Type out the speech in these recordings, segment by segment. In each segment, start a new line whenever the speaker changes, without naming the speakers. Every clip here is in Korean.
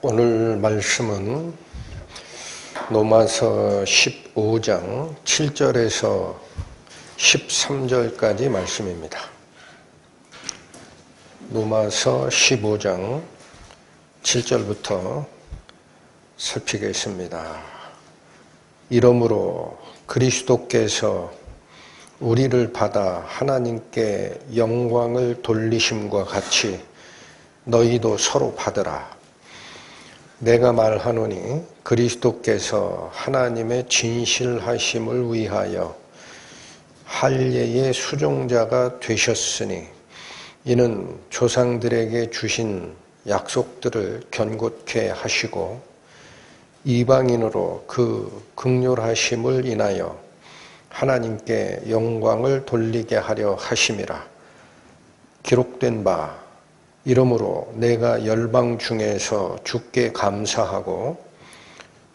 오늘 말씀은 로마서 15장 7절에서 13절까지 말씀입니다. 로마서 15장 7절부터 살피겠습니다. 이러므로 그리스도께서 우리를 받아 하나님께 영광을 돌리심과 같이 너희도 서로 받으라. 내가 말하노니 그리스도께서 하나님의 진실하심을 위하여 할례의 수종자가 되셨으니 이는 조상들에게 주신 약속들을 견고케 하시고 이방인으로 그 긍휼하심을 인하여 하나님께 영광을 돌리게 하려 하심이라. 기록된 바 이러므로 내가 열방 중에서 주께 감사하고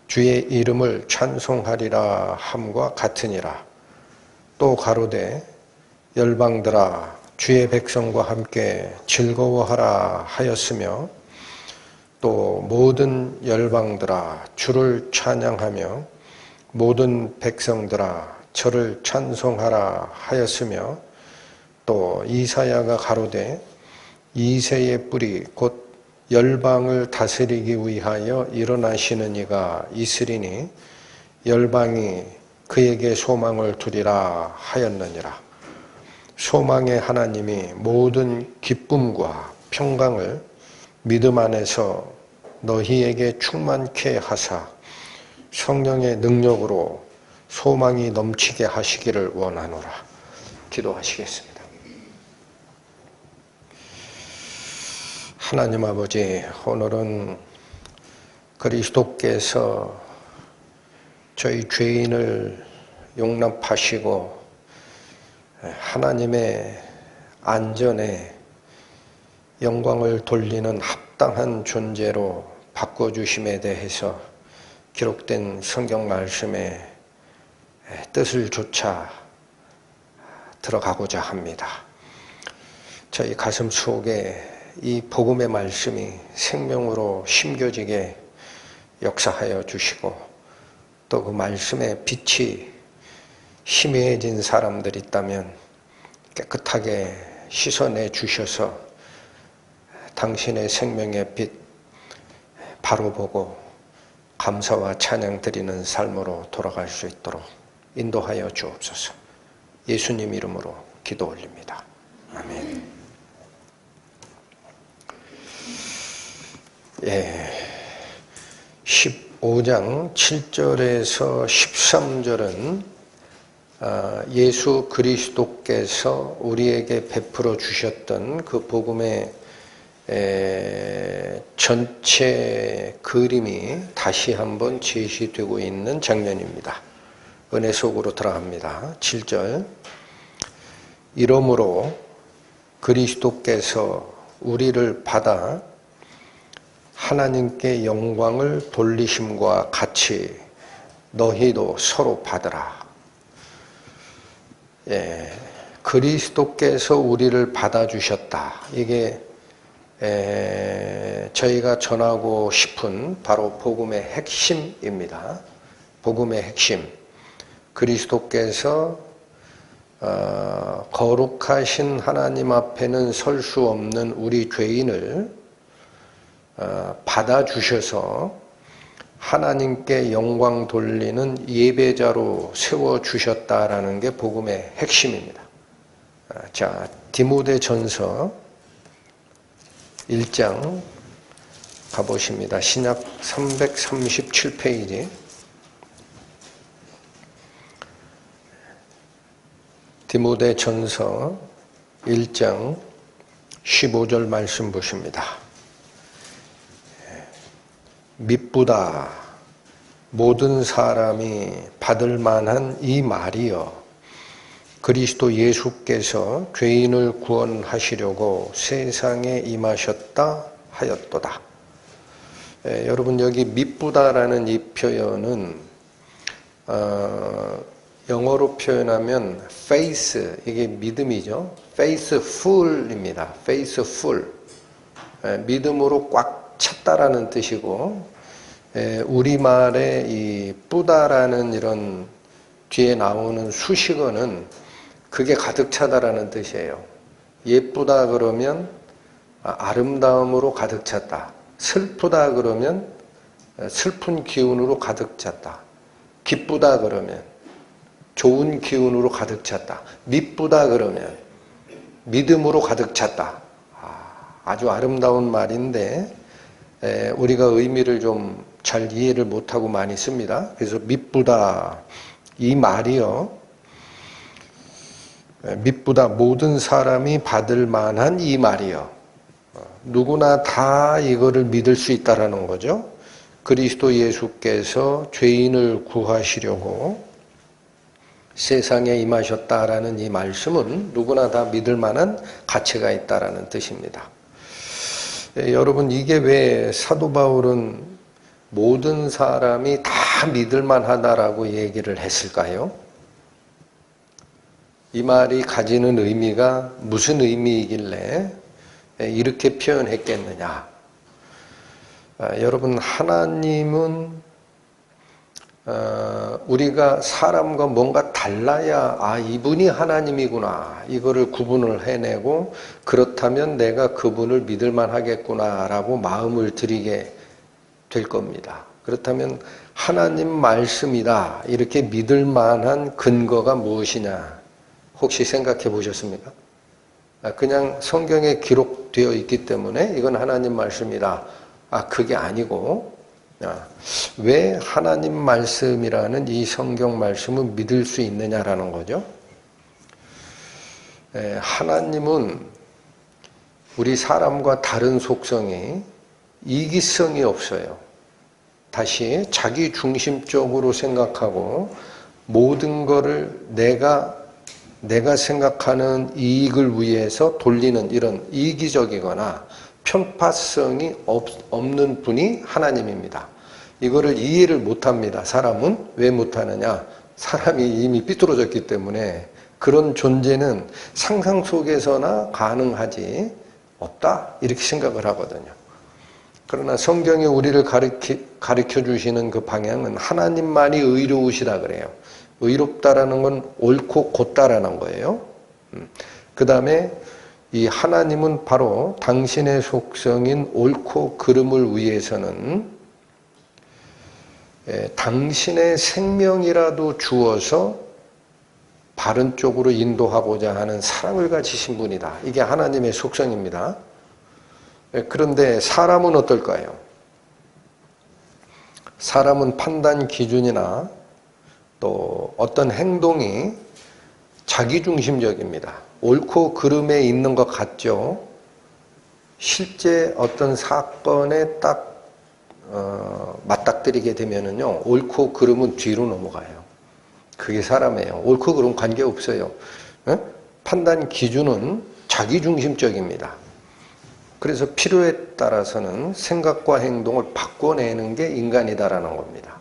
주의 이름을 찬송하리라 함과 같으니라. 또 가로되 열방들아 주의 백성과 함께 즐거워하라 하였으며 또 모든 열방들아 주를 찬양하며 모든 백성들아 저를 찬송하라 하였으며 또 이사야가 가로되 이새의 뿌리 곧 열방을 다스리기 위하여 일어나시는 이가 있으리니 열방이 그에게 소망을 두리라 하였느니라. 소망의 하나님이 모든 기쁨과 평강을 믿음 안에서 너희에게 충만케 하사 성령의 능력으로 소망이 넘치게 하시기를 원하노라. 기도하시겠습니다. 하나님 아버지, 오늘은 그리스도께서 저희 죄인을 용납하시고 하나님의 안전에 영광을 돌리는 합당한 존재로 바꿔주심에 대해서 기록된 성경 말씀에 뜻을 조차 들어가고자 합니다. 저희 가슴 속에 이 복음의 말씀이 생명으로 심겨지게 역사하여 주시고 또 그 말씀의 빛이 희미해진 사람들이 있다면 깨끗하게 씻어내 주셔서 당신의 생명의 빛 바로 보고 감사와 찬양 드리는 삶으로 돌아갈 수 있도록 인도하여 주옵소서. 예수님 이름으로 기도 올립니다. 아멘. 15장 7절에서 13절은 예수 그리스도께서 우리에게 베풀어 주셨던 그 복음의 전체 그림이 다시 한번 제시되고 있는 장면입니다. 은혜 속으로 들어갑니다. 7절 이러므로 그리스도께서 우리를 받아 하나님께 영광을 돌리심과 같이 너희도 서로 받으라. 그리스도께서 우리를 받아주셨다. 이게 저희가 전하고 싶은 바로 복음의 핵심입니다. 복음의 핵심. 그리스도께서 거룩하신 하나님 앞에는 설 수 없는 우리 죄인을 받아주셔서 하나님께 영광 돌리는 예배자로 세워주셨다라는 게 복음의 핵심입니다. 자, 디모데전서 1장 가보십니다. 신약 337페이지 디모데전서 1장 15절 말씀 보십니다. 미쁘다 모든 사람이 받을 만한 이 말이여 그리스도 예수께서 죄인을 구원하시려고 세상에 임하셨다 하였도다. 여러분 여기 미쁘다라는 이 표현은 영어로 표현하면 faith, 이게 믿음이죠. faithful입니다. faithful. 믿음으로 꽉 찼다라는 뜻이고, 우리말에 이 뿌다라는 이런 뒤에 나오는 수식어는 그게 가득 차다라는 뜻이에요. 예쁘다 그러면 아름다움으로 가득 찼다. 슬프다 그러면 슬픈 기운으로 가득 찼다. 기쁘다 그러면 좋은 기운으로 가득 찼다. 미쁘다 그러면 믿음으로 가득 찼다. 아주 아름다운 말인데 우리가 의미를 좀 잘 이해를 못하고 많이 씁니다. 그래서 미쁘다 이 말이요, 미쁘다 모든 사람이 받을 만한 이 말이요, 누구나 다 이거를 믿을 수 있다라는 거죠. 그리스도 예수께서 죄인을 구하시려고 세상에 임하셨다라는 이 말씀은 누구나 다 믿을 만한 가치가 있다라는 뜻입니다. 여러분, 이게 왜 사도 바울은 모든 사람이 다 믿을 만하다라고 얘기를 했을까요? 이 말이 가지는 의미가 무슨 의미이길래 이렇게 표현했겠느냐? 여러분, 하나님은 우리가 사람과 뭔가 달라야 이분이 하나님이구나 이거를 구분을 해내고, 그렇다면 내가 그분을 믿을만 하겠구나라고 마음을 들이게 될 겁니다. 그렇다면 하나님 말씀이다 이렇게 믿을만한 근거가 무엇이냐 혹시 생각해 보셨습니까? 그냥 성경에 기록되어 있기 때문에 이건 하나님 말씀이다, 그게 아니고, 왜 하나님 말씀이라는 이 성경 말씀을 믿을 수 있느냐라는 거죠. 하나님은 우리 사람과 다른 속성이 이기성이 없어요. 다시 자기 중심적으로 생각하고 모든 거를 내가 생각하는 이익을 위해서 돌리는 이런 이기적이거나 편파성이 없는 분이 하나님입니다. 이거를 이해를 못합니다. 사람은 왜 못하느냐? 사람이 이미 삐뚤어졌기 때문에 그런 존재는 상상 속에서나 가능하지 없다 이렇게 생각을 하거든요. 그러나 성경이 우리를 가르쳐 주시는 그 방향은 하나님만이 의로우시다 그래요. 의롭다라는 건 옳고 곧다라는 거예요. 그 다음에 이 하나님은 바로 당신의 속성인 옳고 그름을 위해서는 당신의 생명이라도 주어서 바른 쪽으로 인도하고자 하는 사랑을 가지신 분이다. 이게 하나님의 속성입니다. 그런데 사람은 어떨까요? 사람은 판단 기준이나 또 어떤 행동이 자기중심적입니다. 옳고 그름에 있는 것 같죠? 실제 어떤 사건에 딱 맞닥뜨리게 되면은요, 옳고 그름은 뒤로 넘어가요. 그게 사람이에요. 옳고 그름 관계없어요. 판단 기준은 자기중심적입니다. 그래서 필요에 따라서는 생각과 행동을 바꿔내는 게 인간이다라는 겁니다.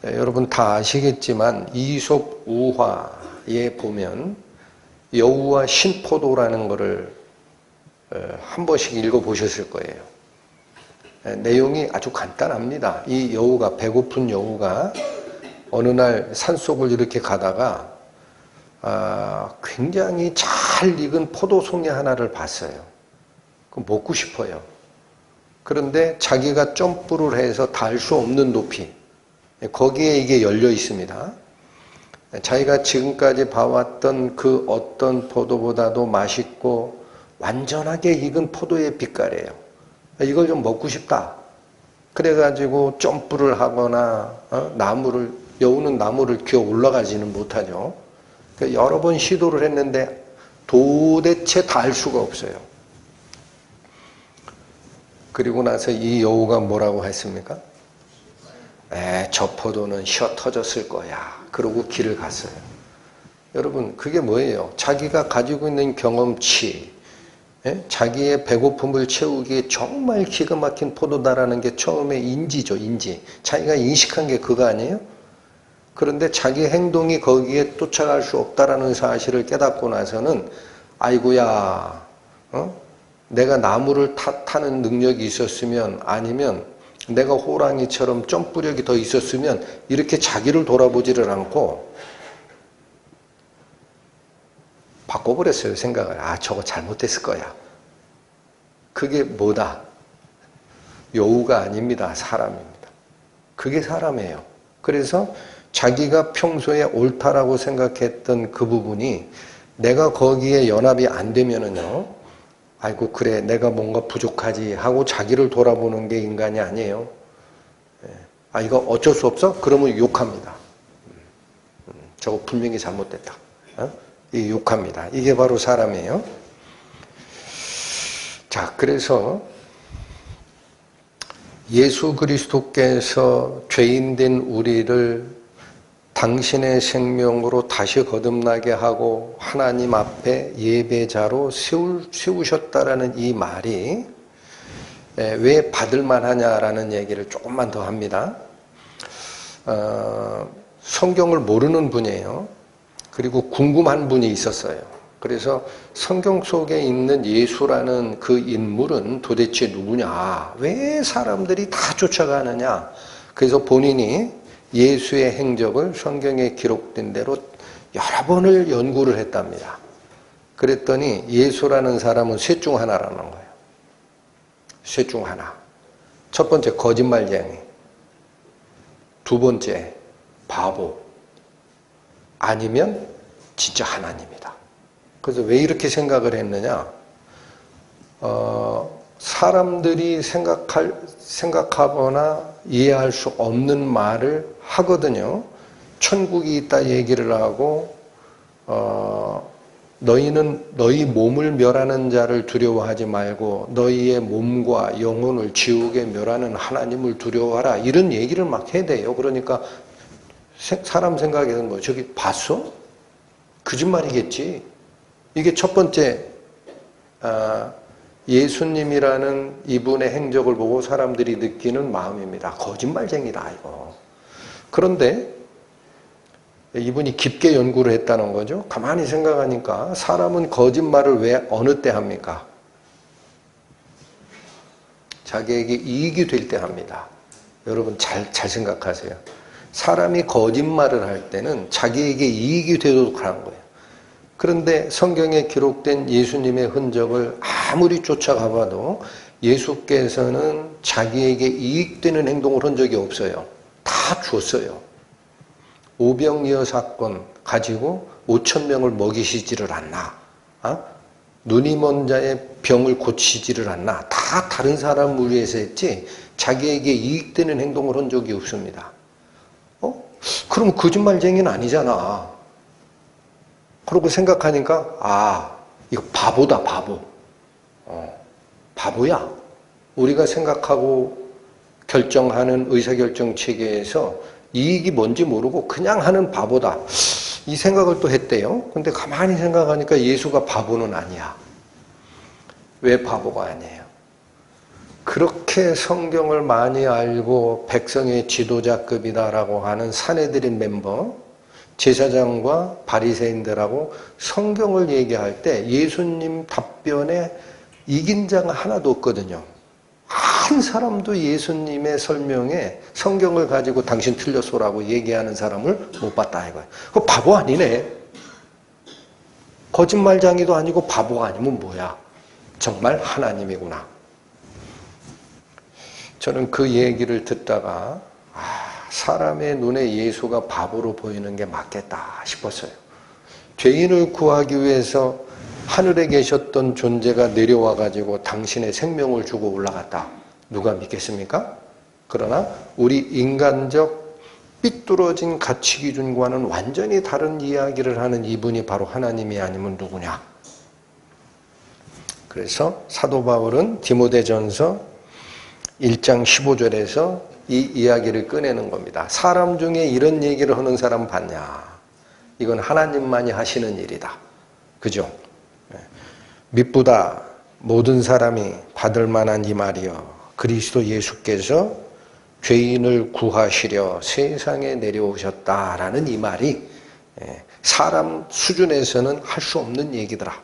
여러분 다 아시겠지만 이솝 우화에 보면 여우와 신포도라는 것을 한 번씩 읽어보셨을 거예요. 내용이 아주 간단합니다. 이 여우가, 배고픈 여우가 어느 날 산속을 이렇게 가다가 굉장히 잘 익은 포도송이 하나를 봤어요. 그럼 먹고 싶어요. 그런데 자기가 점프를 해서 닿을 수 없는 높이, 거기에 이게 열려 있습니다. 자기가 지금까지 봐왔던 그 어떤 포도보다도 맛있고 완전하게 익은 포도의 빛깔이에요. 이걸 좀 먹고 싶다. 그래가지고 점프를 하거나 여우는 나무를 기어 올라가지는 못하죠. 여러 번 시도를 했는데 도대체 닿을 수가 없어요. 그리고 나서 이 여우가 뭐라고 했습니까? 저 포도는 쉬어 터졌을 거야. 그러고 길을 갔어요. 여러분, 그게 뭐예요? 자기가 가지고 있는 경험치, 자기의 배고픔을 채우기에 정말 기가 막힌 포도다라는 게 처음에 인지죠, 인지. 자기가 인식한 게 그거 아니에요? 그런데 자기 행동이 거기에 쫓아갈 수 없다라는 사실을 깨닫고 나서는 아이고야, 내가 나무를 타는 능력이 있었으면, 아니면 내가 호랑이처럼 점프력이 더 있었으면 이렇게 자기를 돌아보지를 않고 바꿔버렸어요, 생각을. 아, 저거 잘못됐을 거야. 그게 뭐다? 여우가 아닙니다. 사람입니다. 그게 사람이에요. 그래서 자기가 평소에 옳다라고 생각했던 그 부분이 내가 거기에 연합이 안 되면은요, 아이고 그래 내가 뭔가 부족하지 하고 자기를 돌아보는 게 인간이 아니에요. 아, 이거 어쩔 수 없어? 그러면 욕합니다. 저거 분명히 잘못됐다. 이 욕합니다. 이게 바로 사람이에요. 자, 그래서 예수 그리스도께서 죄인된 우리를 당신의 생명으로 다시 거듭나게 하고 하나님 앞에 예배자로 세우셨다라는 이 말이 왜 받을만 하냐라는 얘기를 조금만 더 합니다. 성경을 모르는 분이에요. 그리고 궁금한 분이 있었어요. 그래서 성경 속에 있는 예수라는 그 인물은 도대체 누구냐? 왜 사람들이 다 쫓아가느냐? 그래서 본인이 예수의 행적을 성경에 기록된 대로 여러 번을 연구를 했답니다. 그랬더니 예수라는 사람은 셋 중 하나라는 거예요. 셋 중 하나. 첫 번째 거짓말쟁이. 두 번째 바보. 아니면 진짜 하나님이다. 그래서 왜 이렇게 생각을 했느냐? 사람들이 생각하거나 이해할 수 없는 말을 하거든요. 천국이 있다 얘기를 하고, 너희는 너희 몸을 멸하는 자를 두려워하지 말고 너희의 몸과 영혼을 지옥에 멸하는 하나님을 두려워하라. 이런 얘기를 막 해대요. 그러니까 사람 생각에는 뭐 저기 봤어? 거짓말이겠지. 이게 첫 번째 예수님이라는 이분의 행적을 보고 사람들이 느끼는 마음입니다. 거짓말쟁이다 이거. 그런데 이분이 깊게 연구를 했다는 거죠. 가만히 생각하니까 사람은 거짓말을 왜 어느 때 합니까? 자기에게 이익이 될 때 합니다. 여러분 잘 생각하세요. 사람이 거짓말을 할 때는 자기에게 이익이 되도록 하는 거예요. 그런데 성경에 기록된 예수님의 흔적을 아무리 쫓아가봐도 예수께서는 자기에게 이익되는 행동을 한 적이 없어요. 다 줬어요. 오병이어 사건 가지고 5,000명을 먹이시지를 않나? 눈이 먼 자의 병을 고치지를 않나? 다 다른 사람을 위해서 했지 자기에게 이익되는 행동을 한 적이 없습니다. 그럼 거짓말쟁이는 아니잖아. 그러고 생각하니까 이거 바보다 바보. 바보야. 우리가 생각하고 결정하는 의사결정 체계에서 이익이 뭔지 모르고 그냥 하는 바보다. 이 생각을 또 했대요. 근데 가만히 생각하니까 예수가 바보는 아니야. 왜 바보가 아니에요? 그렇게 성경을 많이 알고 백성의 지도자급이다라고 하는 사내들인 멤버, 제사장과 바리새인들하고 성경을 얘기할 때 예수님 답변에 이긴 자가 하나도 없거든요. 한 사람도 예수님의 설명에 성경을 가지고 당신 틀렸소라고 얘기하는 사람을 못 봤다 이거예요. 그거 바보 아니네. 거짓말쟁이도 아니고 바보가 아니면 뭐야? 정말 하나님이구나. 저는 그 얘기를 듣다가 사람의 눈에 예수가 바보로 보이는 게 맞겠다 싶었어요. 죄인을 구하기 위해서 하늘에 계셨던 존재가 내려와 가지고 당신의 생명을 주고 올라갔다. 누가 믿겠습니까? 그러나 우리 인간적 삐뚤어진 가치 기준과는 완전히 다른 이야기를 하는 이분이 바로 하나님이 아니면 누구냐? 그래서 사도 바울은 디모데전서 1장 15절에서 이 이야기를 꺼내는 겁니다. 사람 중에 이런 얘기를 하는 사람 봤냐? 이건 하나님만이 하시는 일이다. 그죠? 미쁘다 모든 사람이 받을 만한 이 말이여. 그리스도 예수께서 죄인을 구하시려 세상에 내려오셨다라는 이 말이 사람 수준에서는 할 수 없는 얘기더라.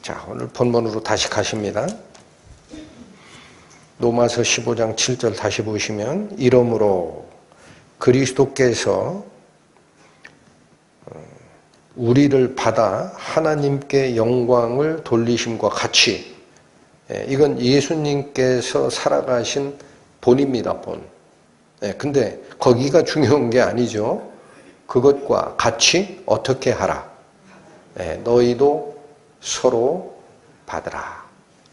자, 오늘 본문으로 다시 가십니다. 로마서 15장 7절 다시 보시면 이러므로 그리스도께서 우리를 받아 하나님께 영광을 돌리심과 같이, 이건 예수님께서 살아가신 본입니다, 본. 근데 거기가 중요한 게 아니죠. 그것과 같이 어떻게 하라? 너희도 서로 받으라.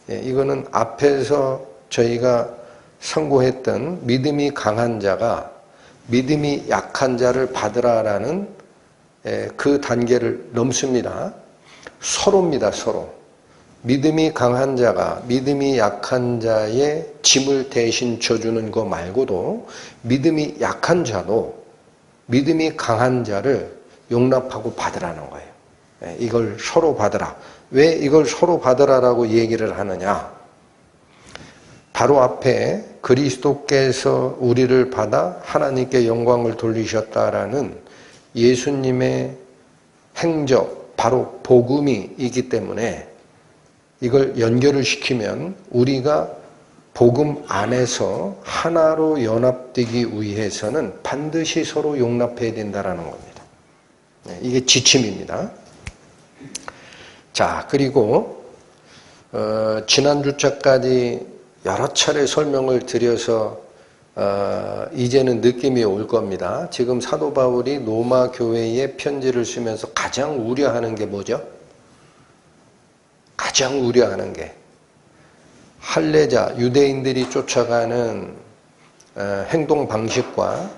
이거는 앞에서 저희가 선고했던 믿음이 강한 자가 믿음이 약한 자를 받으라라는 그 단계를 넘습니다. 서로입니다, 서로. 믿음이 강한 자가 믿음이 약한 자의 짐을 대신 져주는 거 말고도 믿음이 약한 자도 믿음이 강한 자를 용납하고 받으라는 거예요. 이걸 서로 받으라. 왜 이걸 서로 받으라라고 얘기를 하느냐? 바로 앞에 그리스도께서 우리를 받아 하나님께 영광을 돌리셨다라는 예수님의 행적, 바로 복음이 있기 때문에 이걸 연결을 시키면 우리가 복음 안에서 하나로 연합되기 위해서는 반드시 서로 용납해야 된다는 겁니다. 이게 지침입니다. 자, 그리고 지난주차까지 여러 차례 설명을 드려서 이제는 느낌이 올 겁니다. 지금 사도 바울이 로마 교회에 편지를 쓰면서 가장 우려하는 게 뭐죠? 가장 우려하는 게 할례자, 유대인들이 쫓아가는 행동 방식과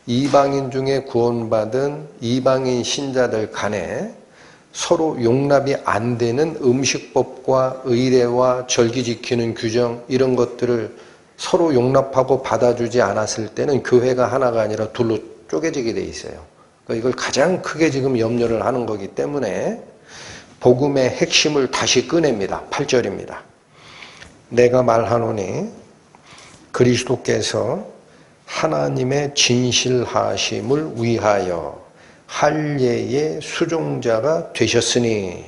이방인 중에 구원받은 이방인 신자들 간에 서로 용납이 안 되는 음식법과 의례와 절기 지키는 규정, 이런 것들을 서로 용납하고 받아주지 않았을 때는 교회가 하나가 아니라 둘로 쪼개지게 돼 있어요. 이걸 가장 크게 지금 염려를 하는 거기 때문에 복음의 핵심을 다시 꺼냅니다. 8절입니다. 내가 말하노니 그리스도께서 하나님의 진실하심을 위하여 할례의 수종자가 되셨으니,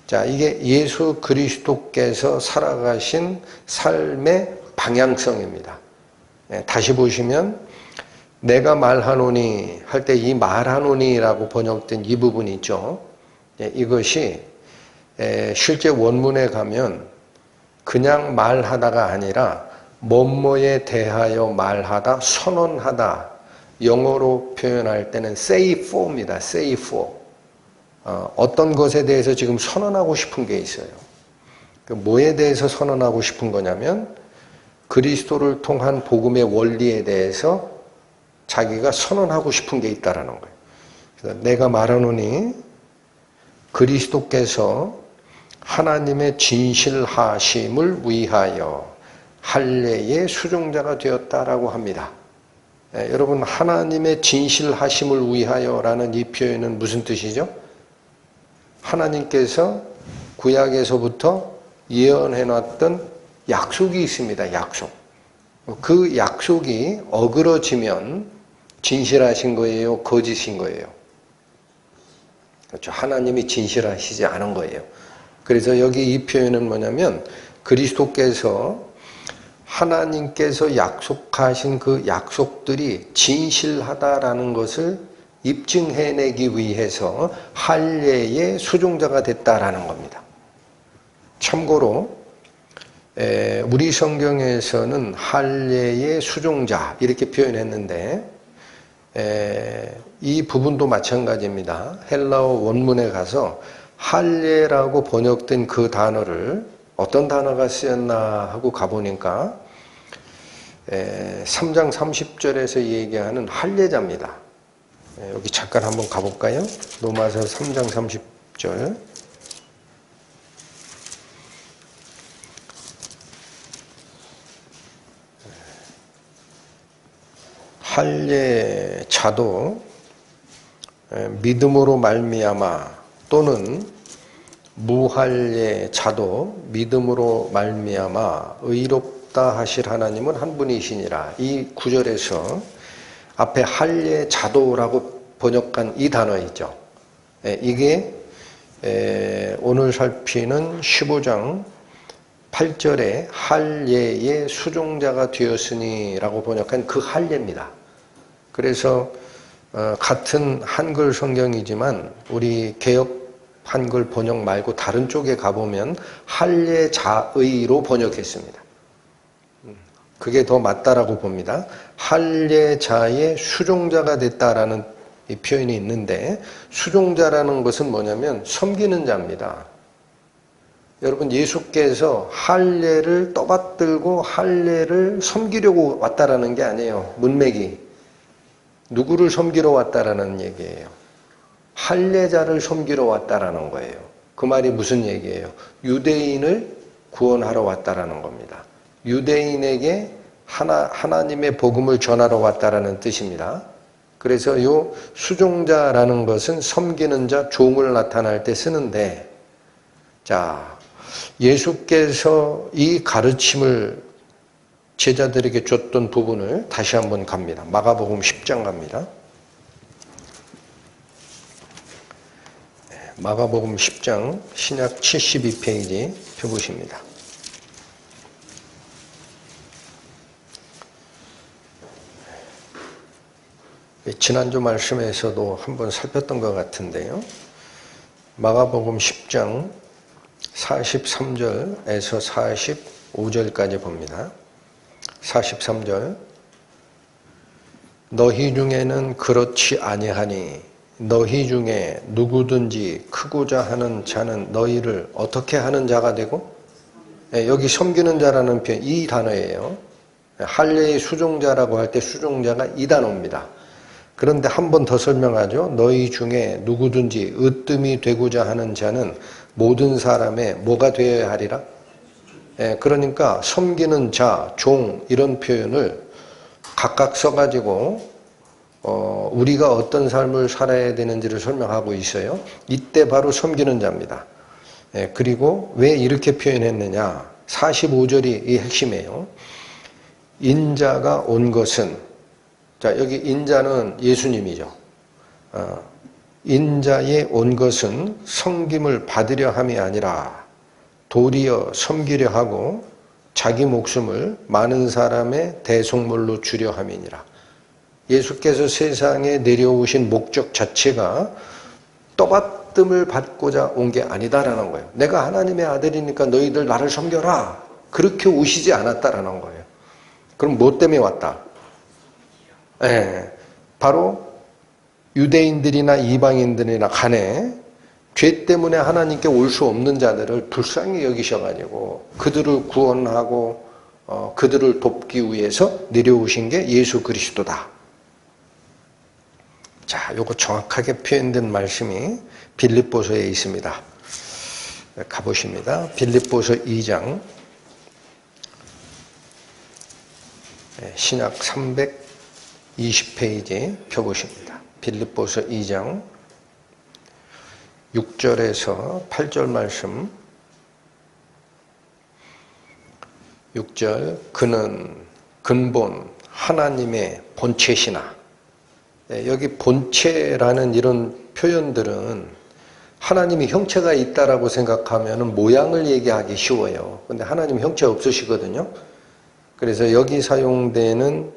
자, 이게 예수 그리스도께서 살아가신 삶의 방향성입니다. 다시 보시면 내가 말하노니 할 때 이 말하노니라고 번역된 이 부분이 있죠. 이것이 실제 원문에 가면 그냥 말하다가 아니라 뭐뭐에 대하여 말하다, 선언하다, 영어로 표현할 때는 say for입니다. say for. 어떤 것에 대해서 지금 선언하고 싶은 게 있어요. 뭐에 대해서 선언하고 싶은 거냐면 그리스도를 통한 복음의 원리에 대해서 자기가 선언하고 싶은 게 있다라는 거예요. 그래서 내가 말하노니 그리스도께서 하나님의 진실하심을 위하여 할례의 수종자가 되었다라고 합니다. 여러분, 하나님의 진실하심을 위하여라는 이 표현은 무슨 뜻이죠? 하나님께서 구약에서부터 예언해놨던 약속이 있습니다. 약속. 그 약속이 어그러지면 진실하신 거예요? 거짓인 거예요? 그렇죠. 하나님이 진실하시지 않은 거예요. 그래서 여기 이 표현은 뭐냐면 그리스도께서 하나님께서 약속하신 그 약속들이 진실하다라는 것을 입증해내기 위해서 할례의 수종자가 됐다라는 겁니다. 참고로 우리 성경에서는 할례의 수종자 이렇게 표현했는데 이 부분도 마찬가지입니다. 헬라어 원문에 가서 할례라고 번역된 그 단어를 어떤 단어가 쓰였나 하고 가보니까 3장 30절에서 얘기하는 할례자입니다. 여기 잠깐 한번 가볼까요? 로마서 3장 30절. 할례자도 믿음으로 말미암아 또는 무할례자도 믿음으로 말미암아 의롭다 하실 하나님은 한 분이시니라. 이 구절에서 앞에 할례자도라고 번역한 이 단어 있죠. 이게 오늘 살피는 15장 8절에 할례의 수종자가 되었으니 라고 번역한 그 할례입니다. 그래서 같은 한글 성경이지만 우리 개역 한글 번역 말고 다른 쪽에 가보면 할례자의로 번역했습니다. 그게 더 맞다라고 봅니다. 할례자의 수종자가 됐다라는 이 표현이 있는데, 수종자라는 것은 뭐냐면 섬기는 자입니다. 여러분, 예수께서 할례를 떠받들고 할례를 섬기려고 왔다라는 게 아니에요. 문맥이 누구를 섬기러 왔다라는 얘기예요. 할례자를 섬기러 왔다라는 거예요. 그 말이 무슨 얘기예요? 유대인을 구원하러 왔다라는 겁니다. 유대인에게 하나님의 복음을 전하러 왔다라는 뜻입니다. 그래서 이 수종자라는 것은 섬기는 자, 종을 나타날 때 쓰는데, 자, 예수께서 이 가르침을 제자들에게 줬던 부분을 다시 한번 갑니다. 마가복음 10장 갑니다. 마가복음 10장 신약 72페이지 펴보십니다. 지난주 말씀에서도 한번 살폈던 것 같은데요. 마가복음 10장 43절에서 45절까지 봅니다. 43절, 너희 중에는 그렇지 아니하니 너희 중에 누구든지 크고자 하는 자는 너희를 어떻게 하는 자가 되고, 여기 섬기는 자라는 표현, 이 단어예요. 할례의 수종자라고 할 때 수종자가 이 단어입니다. 그런데 한 번 더 설명하죠. 너희 중에 누구든지 으뜸이 되고자 하는 자는 모든 사람의 뭐가 되어야 하리라? 그러니까 섬기는 자, 종 이런 표현을 각각 써가지고 우리가 어떤 삶을 살아야 되는지를 설명하고 있어요. 이때 바로 섬기는 자입니다. 그리고 왜 이렇게 표현했느냐? 45절이 이 핵심이에요. 인자가 온 것은, 자, 여기 인자는 예수님이죠. 인자에 온 것은 섬김을 받으려 함이 아니라 도리어 섬기려 하고 자기 목숨을 많은 사람의 대속물로 주려 함이니라. 예수께서 세상에 내려오신 목적 자체가 떠받듦을 받고자 온 게 아니다라는 거예요. 내가 하나님의 아들이니까 너희들 나를 섬겨라. 그렇게 오시지 않았다라는 거예요. 그럼 뭐 때문에 왔다? 바로 유대인들이나 이방인들이나 간에 죄 때문에 하나님께 올 수 없는 자들을 불쌍히 여기셔가지고 그들을 구원하고 그들을 돕기 위해서 내려오신 게 예수 그리스도다. 자, 요거 정확하게 표현된 말씀이 빌립보서에 있습니다. 가보십니다. 빌립보서 2장 신약 320페이지 펴보십니다. 빌립보서 2장 6절에서 8절 말씀. 6절, 그는 근본 하나님의 본체시나. 여기 본체라는 이런 표현들은 하나님이 형체가 있다라고 생각하면 모양을 얘기하기 쉬워요. 근데 하나님 형체 없으시거든요. 그래서 여기 사용되는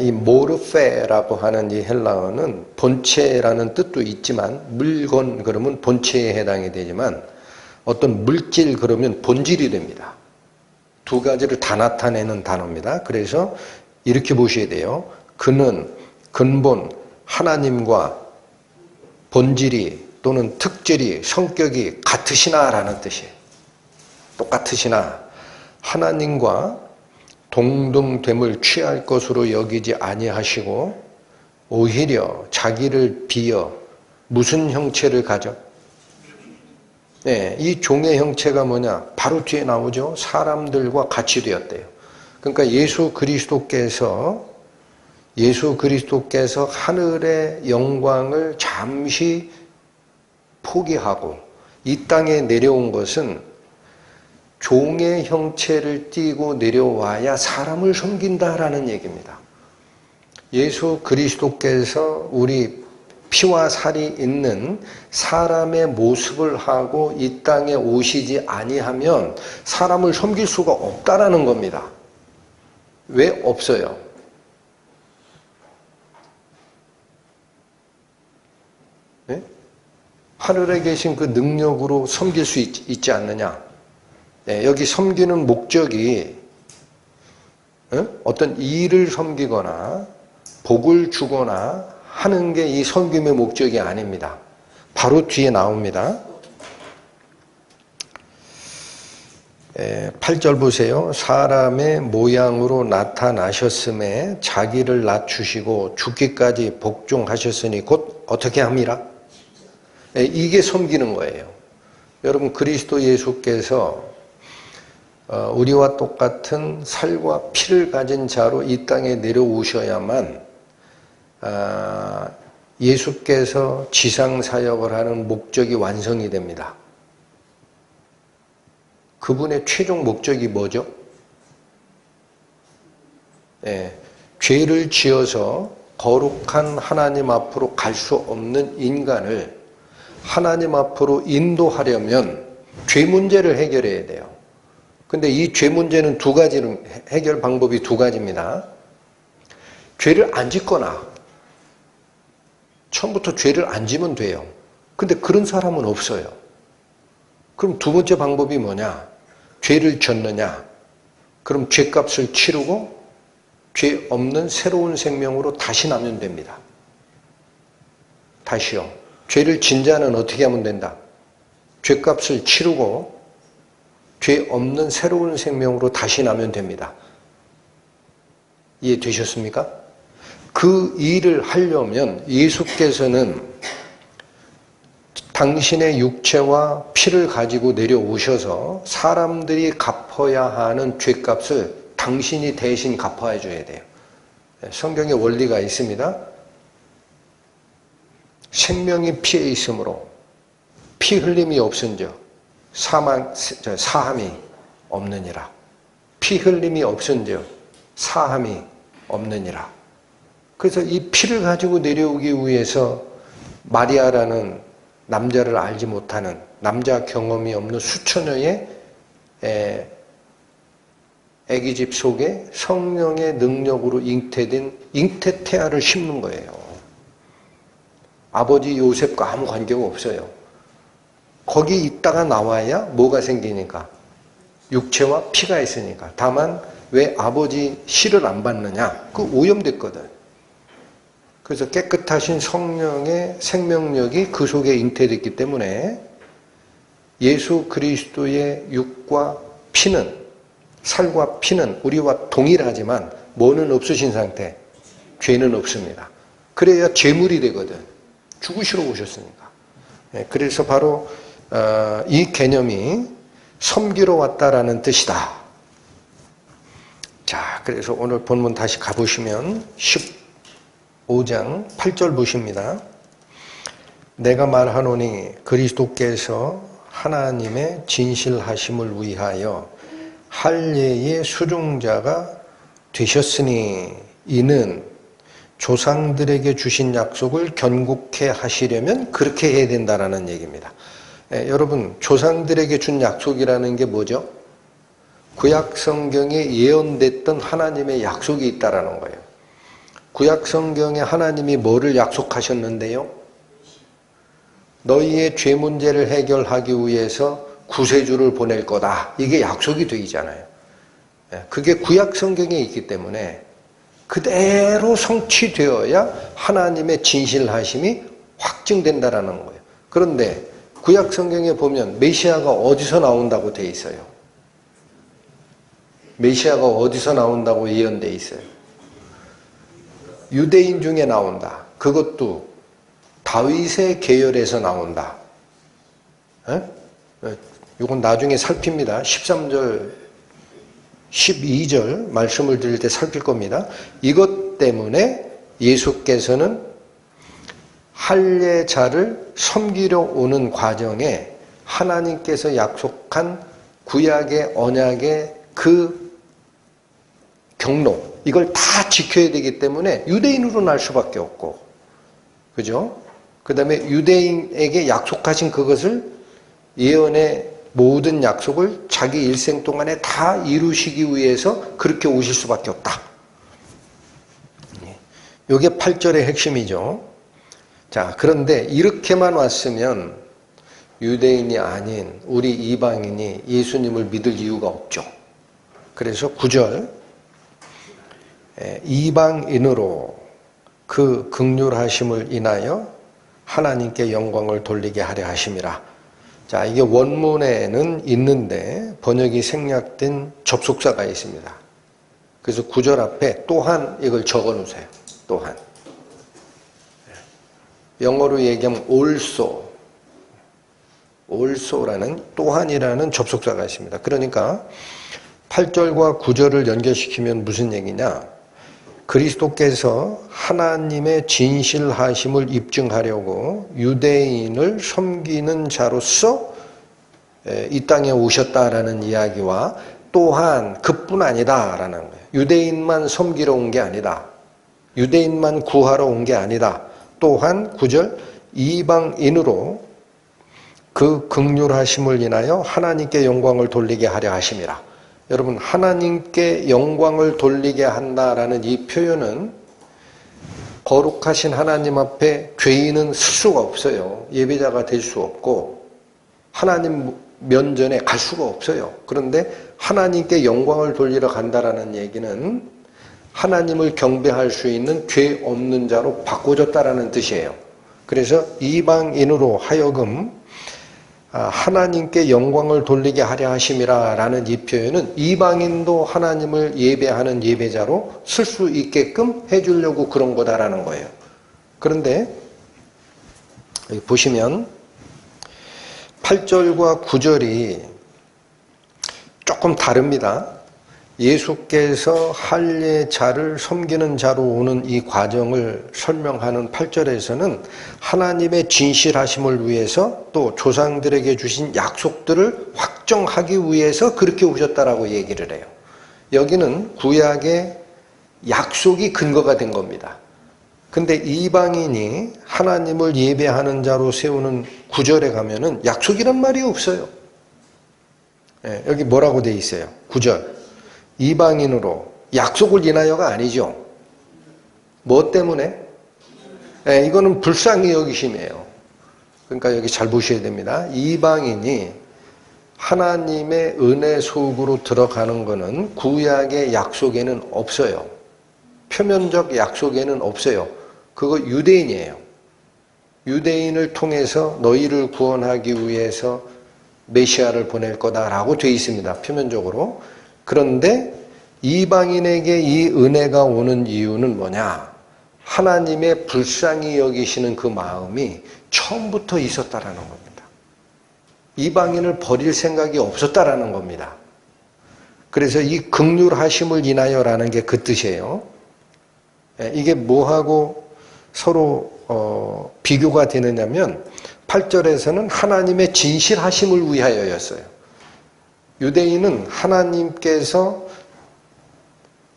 이 모르페라고 하는 이 헬라어는 본체라는 뜻도 있지만, 물건 그러면 본체에 해당이 되지만 어떤 물질 그러면 본질이 됩니다. 두 가지를 다 나타내는 단어입니다. 그래서 이렇게 보셔야 돼요. 그는 근본 하나님과 본질이 또는 특질이 성격이 같으시나라는 뜻이에요. 똑같으시나 하나님과 동등됨을 취할 것으로 여기지 아니하시고 오히려 자기를 비어 무슨 형체를 가져? 이 종의 형체가 뭐냐? 바로 뒤에 나오죠. 사람들과 같이 되었대요. 그러니까 예수 그리스도께서 하늘의 영광을 잠시 포기하고 이 땅에 내려온 것은 종의 형체를 띠고 내려와야 사람을 섬긴다라는 얘기입니다. 예수 그리스도께서 우리 피와 살이 있는 사람의 모습을 하고 이 땅에 오시지 아니하면 사람을 섬길 수가 없다라는 겁니다. 왜 없어요? 네? 하늘에 계신 그 능력으로 섬길 수 있지 않느냐? 네, 여기 섬기는 목적이 어떤 일을 섬기거나 복을 주거나 하는 게 이 섬김의 목적이 아닙니다. 바로 뒤에 나옵니다. 8절 보세요. 사람의 모양으로 나타나셨음에 자기를 낮추시고 죽기까지 복종하셨으니 곧 어떻게 함이라? 이게 섬기는 거예요. 여러분 그리스도 예수께서 우리와 똑같은 살과 피를 가진 자로 이 땅에 내려오셔야만 예수께서 지상사역을 하는 목적이 완성이 됩니다. 그분의 최종 목적이 뭐죠? 죄를 지어서 거룩한 하나님 앞으로 갈 수 없는 인간을 하나님 앞으로 인도하려면 죄 문제를 해결해야 돼요. 근데 이 죄 문제는 두 가지로, 해결 방법이 두 가지입니다. 죄를 안 짓거나, 처음부터 죄를 안 지면 돼요. 근데 그런 사람은 없어요. 그럼 두 번째 방법이 뭐냐? 죄를 졌느냐? 그럼 죄값을 치르고 죄 없는 새로운 생명으로 다시 나면 됩니다. 다시요. 죄를 진 자는 어떻게 하면 된다? 죄값을 치르고 죄 없는 새로운 생명으로 다시 나면 됩니다. 이해되셨습니까? 그 일을 하려면 예수께서는 당신의 육체와 피를 가지고 내려오셔서 사람들이 갚아야 하는 죄값을 당신이 대신 갚아야 줘야 돼요. 성경에 원리가 있습니다. 생명이 피에 있으므로 피 흘림이 없은즉 사함이 없느니라. 피 흘림이 없은즉 사함이 없느니라. 그래서 이 피를 가지고 내려오기 위해서 마리아라는 남자를 알지 못하는, 남자 경험이 없는 수천여의 애기집 속에 성령의 능력으로 잉태된 잉태 태아를 심는 거예요. 아버지 요셉과 아무 관계가 없어요. 거기 있다가 나와야 뭐가 생기니까? 육체와 피가 있으니까. 다만 왜 아버지 씨를 안 받느냐? 그 오염됐거든. 그래서 깨끗하신 성령의 생명력이 그 속에 잉태됐기 때문에 예수 그리스도의 육과 피는, 살과 피는 우리와 동일하지만 뭐는 없으신 상태? 죄는 없습니다. 그래야 죄물이 되거든. 죽으시러 오셨으니까. 그래서 바로 이 개념이 섬기러 왔다라는 뜻이다. 자, 그래서 오늘 본문 다시 가보시면 15장 8절 보십니다. 내가 말하노니 그리스도께서 하나님의 진실하심을 위하여 할례의 수종자가 되셨으니 이는 조상들에게 주신 약속을 견고케 하시려면 그렇게 해야 된다라는 얘기입니다. 여러분, 조상들에게 준 약속이라는 게 뭐죠? 구약 성경에 예언됐던 하나님의 약속이 있다라는 거예요. 구약 성경에 하나님이 뭐를 약속하셨는데요? 너희의 죄 문제를 해결하기 위해서 구세주를 보낼 거다. 이게 약속이 되잖아요. 그게 구약 성경에 있기 때문에 그대로 성취되어야 하나님의 진실하심이 확증된다라는 거예요. 그런데 구약 성경에 보면 메시아가 어디서 나온다고 돼 있어요? 메시아가 어디서 나온다고 예언돼 있어요? 유대인 중에 나온다. 그것도 다윗의 계열에서 나온다. 이건 나중에 살핍니다. 13절, 12절 말씀을 드릴 때 살필 겁니다. 이것 때문에 예수께서는 할례자를 섬기려 오는 과정에 하나님께서 약속한 구약의 언약의 그 경로, 이걸 다 지켜야 되기 때문에 유대인으로 날 수밖에 없고, 그죠? 그 다음에 유대인에게 약속하신 그것을 예언의 모든 약속을 자기 일생 동안에 다 이루시기 위해서 그렇게 오실 수밖에 없다. 이게 8절의 핵심이죠. 자, 그런데 이렇게만 왔으면 유대인이 아닌 우리 이방인이 예수님을 믿을 이유가 없죠. 그래서 9절 이방인으로 그 긍휼하심을 인하여 하나님께 영광을 돌리게 하려 하심이라. 자, 이게 원문에는 있는데 번역이 생략된 접속사가 있습니다. 그래서 9절 앞에 또한 이걸 적어 놓으세요. 또한. 영어로 얘기하면 also라는 또한이라는 접속사가 있습니다. 그러니까 8절과 9절을 연결시키면 무슨 얘기냐? 그리스도께서 하나님의 진실하심을 입증하려고 유대인을 섬기는 자로서 이 땅에 오셨다라는 이야기와 또한 그뿐 아니다라는 거예요. 유대인만 섬기러 온 게 아니다. 유대인만 구하러 온 게 아니다. 또한 9절 이방인으로 그 긍휼하심을 인하여 하나님께 영광을 돌리게 하려 하심이라. 여러분, 하나님께 영광을 돌리게 한다라는 이 표현은 거룩하신 하나님 앞에 죄인은 설 수가 없어요. 예배자가 될 수 없고 하나님 면전에 갈 수가 없어요. 그런데 하나님께 영광을 돌리러 간다라는 얘기는 하나님을 경배할 수 있는 죄 없는 자로 바꿔줬다라는 뜻이에요. 그래서 이방인으로 하여금 하나님께 영광을 돌리게 하려 하심이라 라는 이 표현은 이방인도 하나님을 예배하는 예배자로 쓸 수 있게끔 해주려고 그런 거다라는 거예요. 그런데 여기 보시면 8절과 9절이 조금 다릅니다. 예수께서 할례자를 섬기는 자로 오는 이 과정을 설명하는 8절에서는 하나님의 진실하심을 위해서 또 조상들에게 주신 약속들을 확정하기 위해서 그렇게 오셨다라고 얘기를 해요. 여기는 구약의 약속이 근거가 된 겁니다. 근데 이방인이 하나님을 예배하는 자로 세우는 9절에 가면은 약속이란 말이 없어요. 여기 뭐라고 돼 있어요? 9절. 이방인으로 약속을 인하여가 아니죠. 뭐 때문에? 이거는 불쌍히 여기심이에요. 그러니까 여기 잘 보셔야 됩니다. 이방인이 하나님의 은혜 속으로 들어가는 것은 구약의 약속에는 없어요. 표면적 약속에는 없어요. 그거 유대인이에요. 유대인을 통해서 너희를 구원하기 위해서 메시아를 보낼 거다라고 되어 있습니다. 표면적으로. 그런데 이방인에게 이 은혜가 오는 이유는 뭐냐? 하나님의 불쌍히 여기시는 그 마음이 처음부터 있었다라는 겁니다. 이방인을 버릴 생각이 없었다라는 겁니다. 그래서 이 긍휼하심을 인하여라는 게 그 뜻이에요. 이게 뭐하고 서로 비교가 되느냐면 8절에서는 하나님의 진실하심을 위하여였어요. 유대인은 하나님께서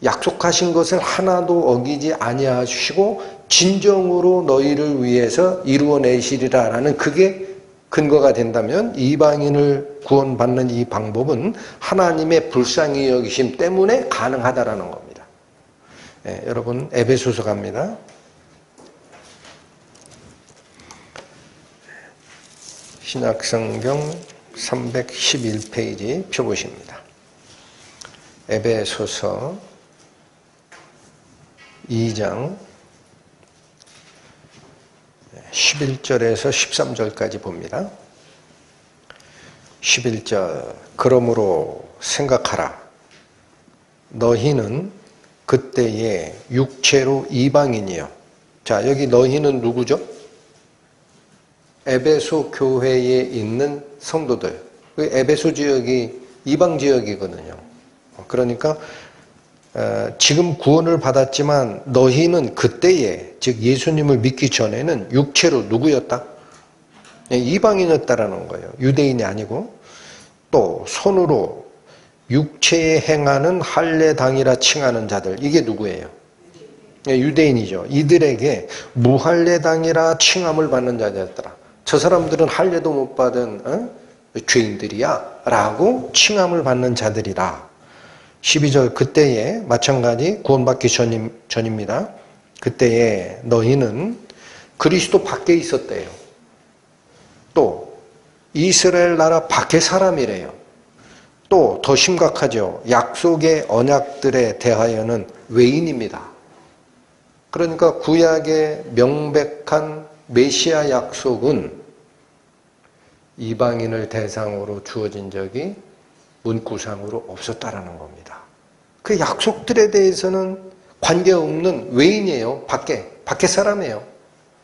약속하신 것을 하나도 어기지 아니하시고 진정으로 너희를 위해서 이루어내시리라라는 그게 근거가 된다면 이방인을 구원받는 이 방법은 하나님의 불쌍히 여기심 때문에 가능하다라는 겁니다. 여러분 에베소서 갑니다. 신약성경 311페이지 펴보십니다. 에베소서 2장 11절에서 13절까지 봅니다. 11절 그러므로 생각하라. 너희는 그때에 육체로 이방인이요. 자, 여기 너희는 누구죠? 에베소 교회에 있는 성도들. 에베소 지역이 이방 지역이거든요. 그러니까 지금 구원을 받았지만 너희는 그때에, 즉 예수님을 믿기 전에는 육체로 누구였다? 이방인이었다라는 거예요. 유대인이 아니고. 또 손으로 육체에 행하는 할례당이라 칭하는 자들. 이게 누구예요? 유대인이죠. 이들에게 무할례당이라 칭함을 받는 자들이었더라. 저 사람들은 할례도 못 받은 죄인들이야 라고 칭함을 받는 자들이라. 12절 그때에 마찬가지 구원받기 전입니다. 그때에 너희는 그리스도 밖에 있었대요. 또 이스라엘 나라 밖의 사람이래요. 또 더 심각하죠. 약속의 언약들에 대하여는 외인입니다. 그러니까 구약의 명백한 메시아 약속은 이방인을 대상으로 주어진 적이 문구상으로 없었다라는 겁니다. 그 약속들에 대해서는 관계없는 외인이에요. 밖에 사람이에요.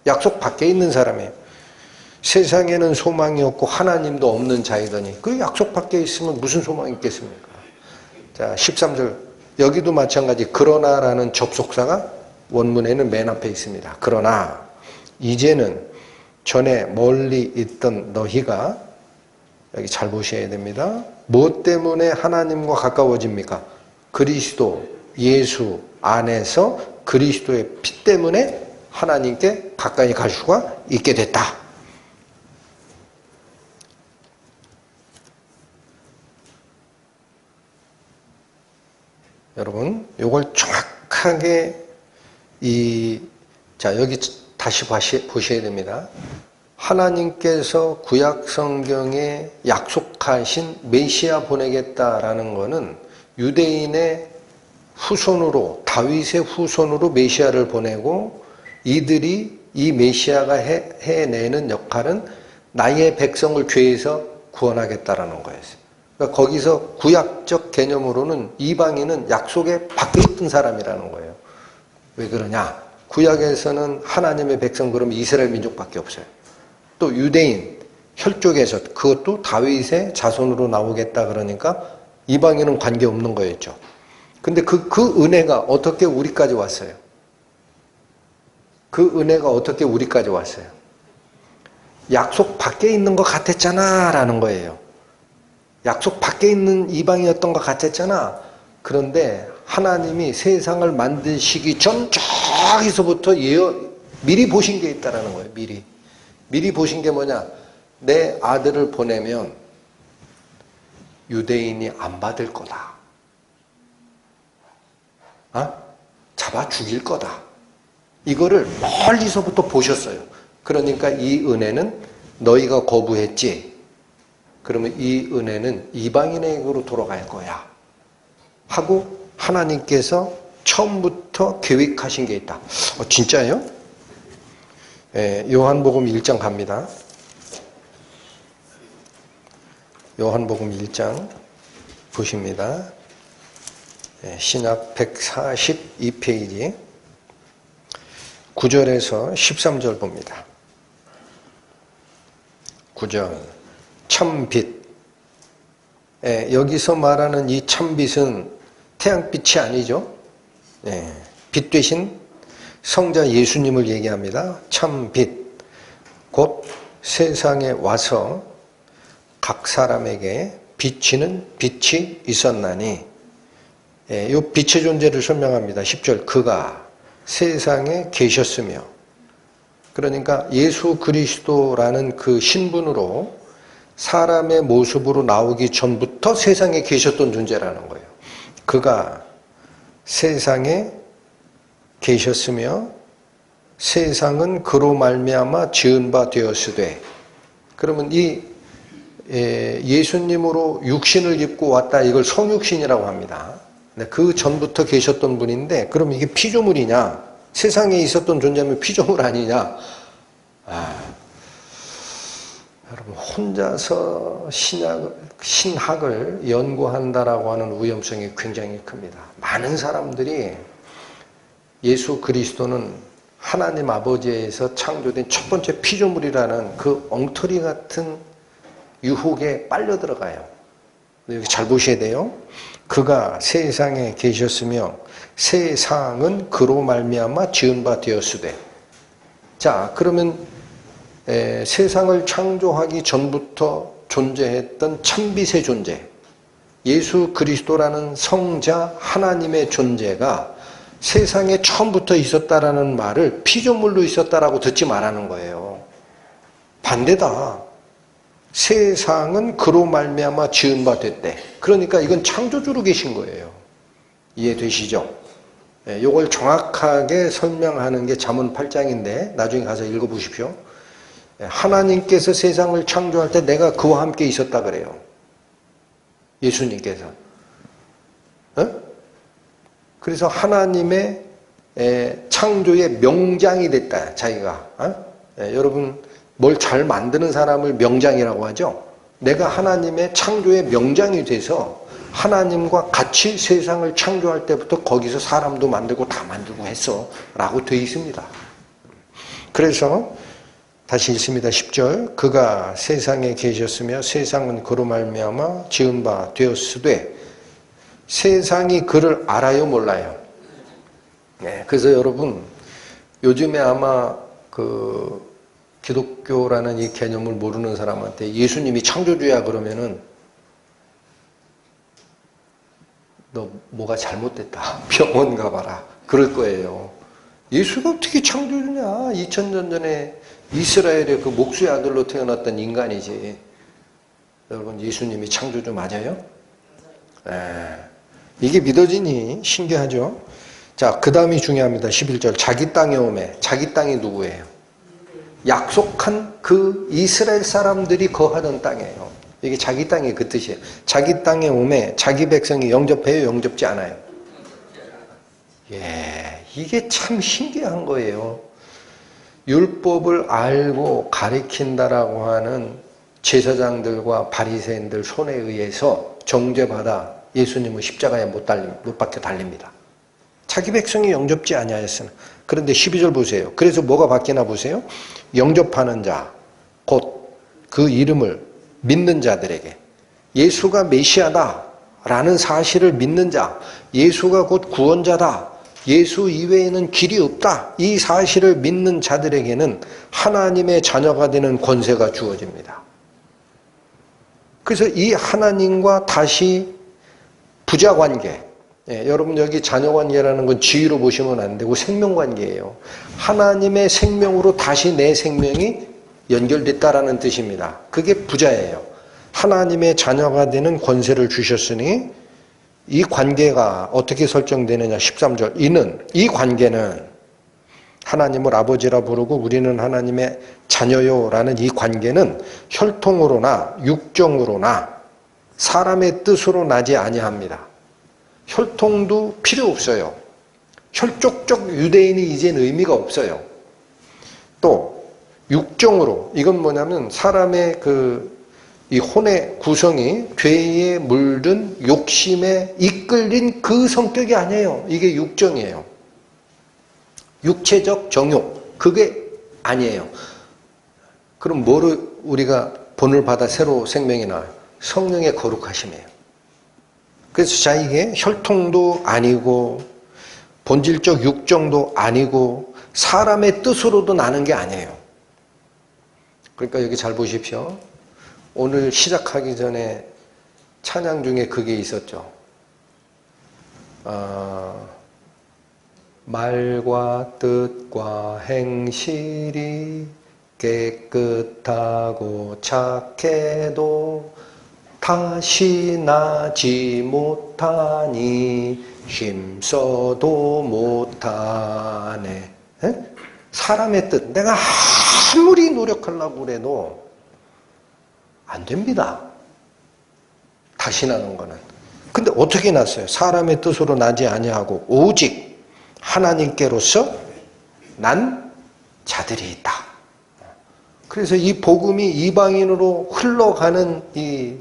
약속 밖에 있는 사람이에요. 세상에는 소망이 없고 하나님도 없는 자이더니 그 약속 밖에 있으면 무슨 소망이 있겠습니까? 자, 13절 여기도 마찬가지 그러나라는 접속사가 원문에는 맨 앞에 있습니다. 그러나 이제는 전에 멀리 있던 너희가 여기 잘 보셔야 됩니다. 무엇 때문에 하나님과 가까워집니까? 그리스도 예수 안에서 그리스도의 피 때문에 하나님께 가까이 갈 수가 있게 됐다. 여러분, 이걸 정확하게 자, 여기 다시 보셔야 됩니다. 하나님께서 구약 성경에 약속하신 메시아 보내겠다라는 것은 유대인의 후손으로, 다윗의 후손으로 메시아를 보내고 이들이 이 메시아가 해내는 역할은 나의 백성을 죄에서 구원하겠다라는 거였어요. 그러니까 거기서 구약적 개념으로는 이방인은 약속에 밖에 있던 사람이라는 거예요. 왜 그러냐? 구약에서는 하나님의 백성 그러면 이스라엘 민족밖에 없어요. 또 유대인 혈족에서 그것도 다윗의 자손으로 나오겠다 그러니까 이방인은 관계없는 거였죠. 근데 그 은혜가 어떻게 우리까지 왔어요? 그 은혜가 어떻게 우리까지 왔어요? 약속 밖에 있는 것 같았잖아 라는 거예요. 약속 밖에 있는 이방이었던 것 같았잖아. 그런데 하나님이 세상을 만드시기 전 저기서부터 미리 보신 게 있다라는 거예요. 미리 보신 게 뭐냐? 내 아들을 보내면 유대인이 안 받을 거다. 잡아 죽일 거다. 이거를 멀리서부터 보셨어요. 그러니까 이 은혜는 너희가 거부했지. 그러면 이 은혜는 이방인에게로 돌아갈 거야. 하고 하나님께서 처음부터 계획하신 게 있다. 진짜예요? 요한복음 1장 갑니다. 요한복음 1장 보십니다. 신약 142페이지 9절에서 13절 봅니다. 9절 참빛. 여기서 말하는 이 참빛은 태양빛이 아니죠. 빛 대신 성자 예수님을 얘기합니다. 참빛. 곧 세상에 와서 각 사람에게 비치는 빛이 있었나니, 이 빛의 존재를 설명합니다. 10절 그가 세상에 계셨으며, 그러니까 예수 그리스도라는 그 신분으로 사람의 모습으로 나오기 전부터 세상에 계셨던 존재라는 거예요. 그가 세상에 계셨으며 세상은 그로 말미암아 지은 바 되었으되, 그러면 이 예수님으로 육신을 입고 왔다, 이걸 성육신이라고 합니다. 그 전부터 계셨던 분인데, 그럼 이게 피조물이냐? 세상에 있었던 존재면 피조물 아니냐? 여러분, 혼자서 신학을 연구한다라고 하는 위험성이 굉장히 큽니다. 많은 사람들이 예수 그리스도는 하나님 아버지에서 창조된 첫 번째 피조물이라는 그 엉터리 같은 유혹에 빨려 들어가요. 여기 잘 보셔야 돼요. 그가 세상에 계셨으며 세상은 그로 말미암아 지은 바 되었으되. 자, 그러면 세상을 창조하기 전부터 존재했던 참빛의 존재, 예수 그리스도라는 성자 하나님의 존재가 세상에 처음부터 있었다라는 말을 피조물로 있었다라고 듣지 말라는 거예요. 반대다. 세상은 그로 말미암아 지은 바 됐대. 그러니까 이건 창조주로 계신 거예요. 이해되시죠? 이걸 정확하게 설명하는 게 잠언 8장인데 나중에 가서 읽어보십시오. 하나님께서 세상을 창조할 때 내가 그와 함께 있었다 그래요. 예수님께서. 그래서 하나님의 창조의 명장이 됐다. 자기가. 여러분 뭘 잘 만드는 사람을 명장이라고 하죠. 내가 하나님의 창조의 명장이 돼서 하나님과 같이 세상을 창조할 때부터 거기서 사람도 만들고 다 만들고 했어 라고 되어 있습니다. 그래서 다시 읽습니다. 10절 그가 세상에 계셨으며 세상은 그로 말미암아 지은 바 되었으되 세상이 그를 알아요 몰라요? 그래서 여러분 요즘에 아마 기독교라는 이 개념을 모르는 사람한테 예수님이 창조주야 그러면은 너 뭐가 잘못됐다. 병원 가봐라. 그럴 거예요. 예수가 어떻게 창조주냐. 2000년 전에 이스라엘의 그 목수의 아들로 태어났던 인간이지. 여러분 예수님이 창조주 맞아요? 이게 믿어지니 신기하죠? 자, 그 다음이 중요합니다. 11절 자기 땅에 오매. 자기 땅이 누구예요? 약속한 그 이스라엘 사람들이 거하던 땅이에요. 이게 자기 땅이 그 뜻이에요. 자기 땅에 오매 자기 백성이 영접해요? 영접지 않아요? 이게 참 신기한 거예요. 율법을 알고 가리킨다라고 하는 제사장들과 바리새인들 손에 의해서 정죄받아 예수님은 십자가에 못 박혀 달립니다. 자기 백성이 영접지 아니하였으나. 그런데 12절 보세요. 그래서 뭐가 바뀌나 보세요. 영접하는 자, 곧 그 이름을 믿는 자들에게 예수가 메시아다라는 사실을 믿는 자, 예수가 곧 구원자다, 예수 이외에는 길이 없다, 이 사실을 믿는 자들에게는 하나님의 자녀가 되는 권세가 주어집니다. 그래서 이 하나님과 다시 부자관계, 여러분 여기 자녀관계라는 건 지위로 보시면 안 되고 생명관계예요. 하나님의 생명으로 다시 내 생명이 연결됐다라는 뜻입니다. 그게 부자예요. 하나님의 자녀가 되는 권세를 주셨으니 이 관계가 어떻게 설정되느냐. 13절 이 관계는 하나님을 아버지라 부르고 우리는 하나님의 자녀요 라는 이 관계는 혈통으로나 육정으로나 사람의 뜻으로 나지 아니합니다. 혈통도 필요 없어요. 혈족적 유대인이 이제는 의미가 없어요. 또 육정으로, 이건 뭐냐면 사람의 이 혼의 구성이 죄에 물든 욕심에 이끌린 그 성격이 아니에요. 이게 육정이에요. 육체적 정욕, 그게 아니에요. 그럼 뭐를 우리가 본을 받아 새로 생명이 나와요? 성령의 거룩하심이에요. 그래서 자, 이게 혈통도 아니고 본질적 육정도 아니고 사람의 뜻으로도 나는 게 아니에요. 그러니까 여기 잘 보십시오. 오늘 시작하기 전에 찬양 중에 그게 있었죠. 말과 뜻과 행실이 깨끗하고 착해도 다시 나지 못하니 힘써도 못하네. 사람의 뜻, 내가 아무리 노력하려고 그래도 안 됩니다. 다시 나는 거는. 근데 어떻게 났어요? 사람의 뜻으로 나지 아니하고 오직 하나님께로서 난 자들이 있다. 그래서 이 복음이 이방인으로 흘러가는 이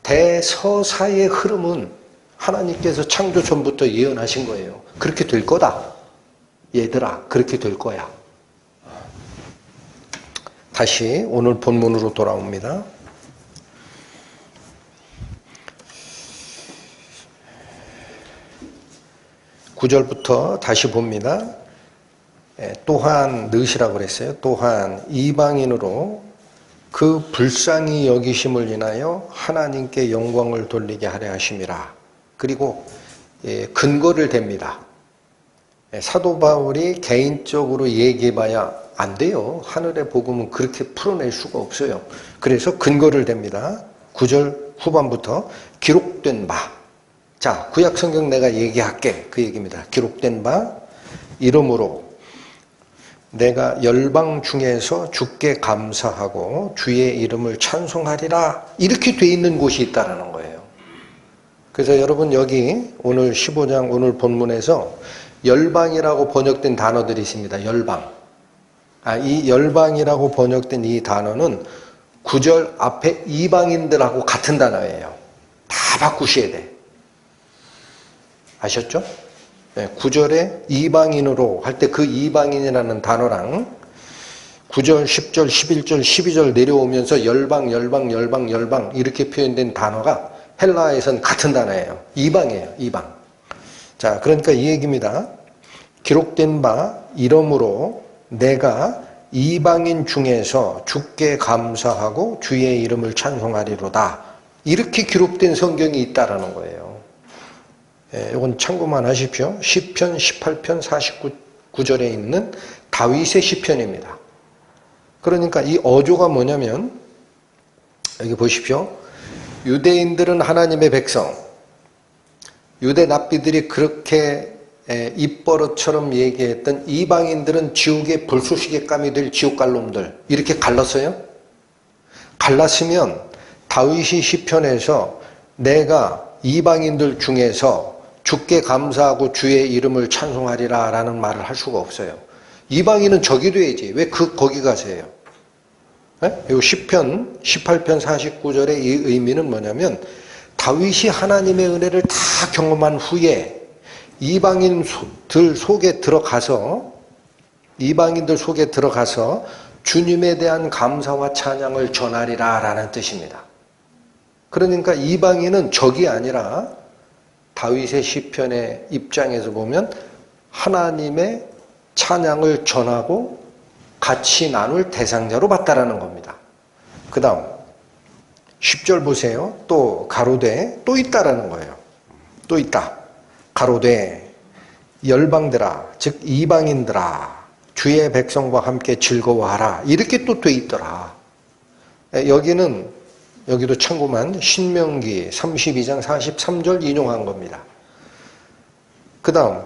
대서사의 흐름은 하나님께서 창조 전부터 예언하신 거예요. 그렇게 될 거다. 얘들아, 그렇게 될 거야. 다시 오늘 본문으로 돌아옵니다. (9절부터) 다시 봅니다. 또한 넣으시라고 그랬어요. 또한 이방인으로 그 불쌍히 여기심을 인하여 하나님께 영광을 돌리게 하려 하심이라. 그리고 근거를 댑니다. 사도 바울이 개인적으로 얘기해봐야 안 돼요. 하늘의 복음은 그렇게 풀어낼 수가 없어요. 그래서 근거를 댑니다. 9절 후반부터 기록된 바. 자, 구약 성경 내가 얘기할게. 그 얘기입니다. 기록된 바 이러므로 내가 열방 중에서 주께 감사하고 주의 이름을 찬송하리라. 이렇게 돼 있는 곳이 있다라는 거예요. 그래서 여러분 여기 오늘 15장 오늘 본문에서 열방이라고 번역된 단어들이 있습니다. 열방. 이 열방이라고 번역된 이 단어는 9절 앞에 이방인들하고 같은 단어예요. 다 바꾸셔야 돼. 아셨죠? 9절에 이방인으로 할 때 그 이방인이라는 단어랑 9절, 10절, 11절, 12절 내려오면서 열방 이렇게 표현된 단어가 헬라에선 같은 단어예요. 이방이에요. 이방. 자, 그러니까 이 얘기입니다. 기록된 바 이러므로 내가 이방인 중에서 주께 감사하고 주의 이름을 찬송하리로다. 이렇게 기록된 성경이 있다라는 거예요. 이건 참고만 하십시오. 시편 18편 49절에 있는 다윗의 시편입니다. 그러니까 이 어조가 뭐냐면 여기 보십시오. 유대인들은 하나님의 백성, 유대 납비들이 그렇게 입버릇처럼 얘기했던 이방인들은 지옥의 불쏘시개감이 될 지옥갈놈들 이렇게 갈랐어요? 갈랐으면 다윗이 시편에서 내가 이방인들 중에서 주께 감사하고 주의 이름을 찬송하리라 라는 말을 할 수가 없어요. 이방인은 적이 돼야지. 왜 거기 가세요? 이 시편 18편 49절의 이 의미는 뭐냐면 다윗이 하나님의 은혜를 다 경험한 후에 이방인들 속에 들어가서 주님에 대한 감사와 찬양을 전하리라 라는 뜻입니다. 그러니까 이방인은 적이 아니라 다윗의 시편의 입장에서 보면 하나님의 찬양을 전하고 같이 나눌 대상자로 봤다라는 겁니다. 그 다음 10절 보세요. 또 가로되 또 있다라는 거예요. 또 있다. 가로되 열방들아 즉 이방인들아 주의 백성과 함께 즐거워하라. 이렇게 또 돼 있더라. 여기도 참고만 신명기 32장 43절 인용한 겁니다. 그 다음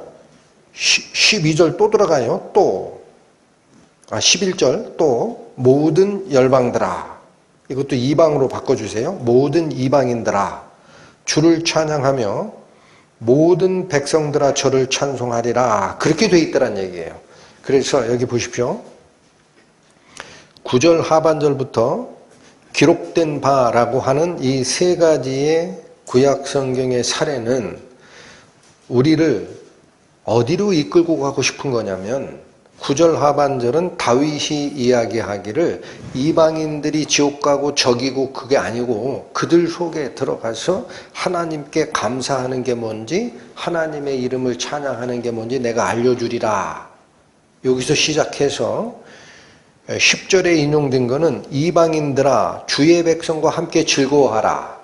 12절 또 들어가요. 11절 또 모든 열방들아 이것도 이방으로 바꿔주세요. 모든 이방인들아 주를 찬양하며 모든 백성들아 저를 찬송하리라. 그렇게 돼 있더란 얘기예요. 그래서 여기 보십시오. 9절 하반절부터 기록된 바라고 하는 이 세 가지의 구약 성경의 사례는 우리를 어디로 이끌고 가고 싶은 거냐면 9절 하반절은 다윗이 이야기하기를 이방인들이 지옥 가고 적이고 그게 아니고 그들 속에 들어가서 하나님께 감사하는 게 뭔지 하나님의 이름을 찬양하는 게 뭔지 내가 알려주리라. 여기서 시작해서 10절에 인용된 거는 이방인들아 주의 백성과 함께 즐거워하라.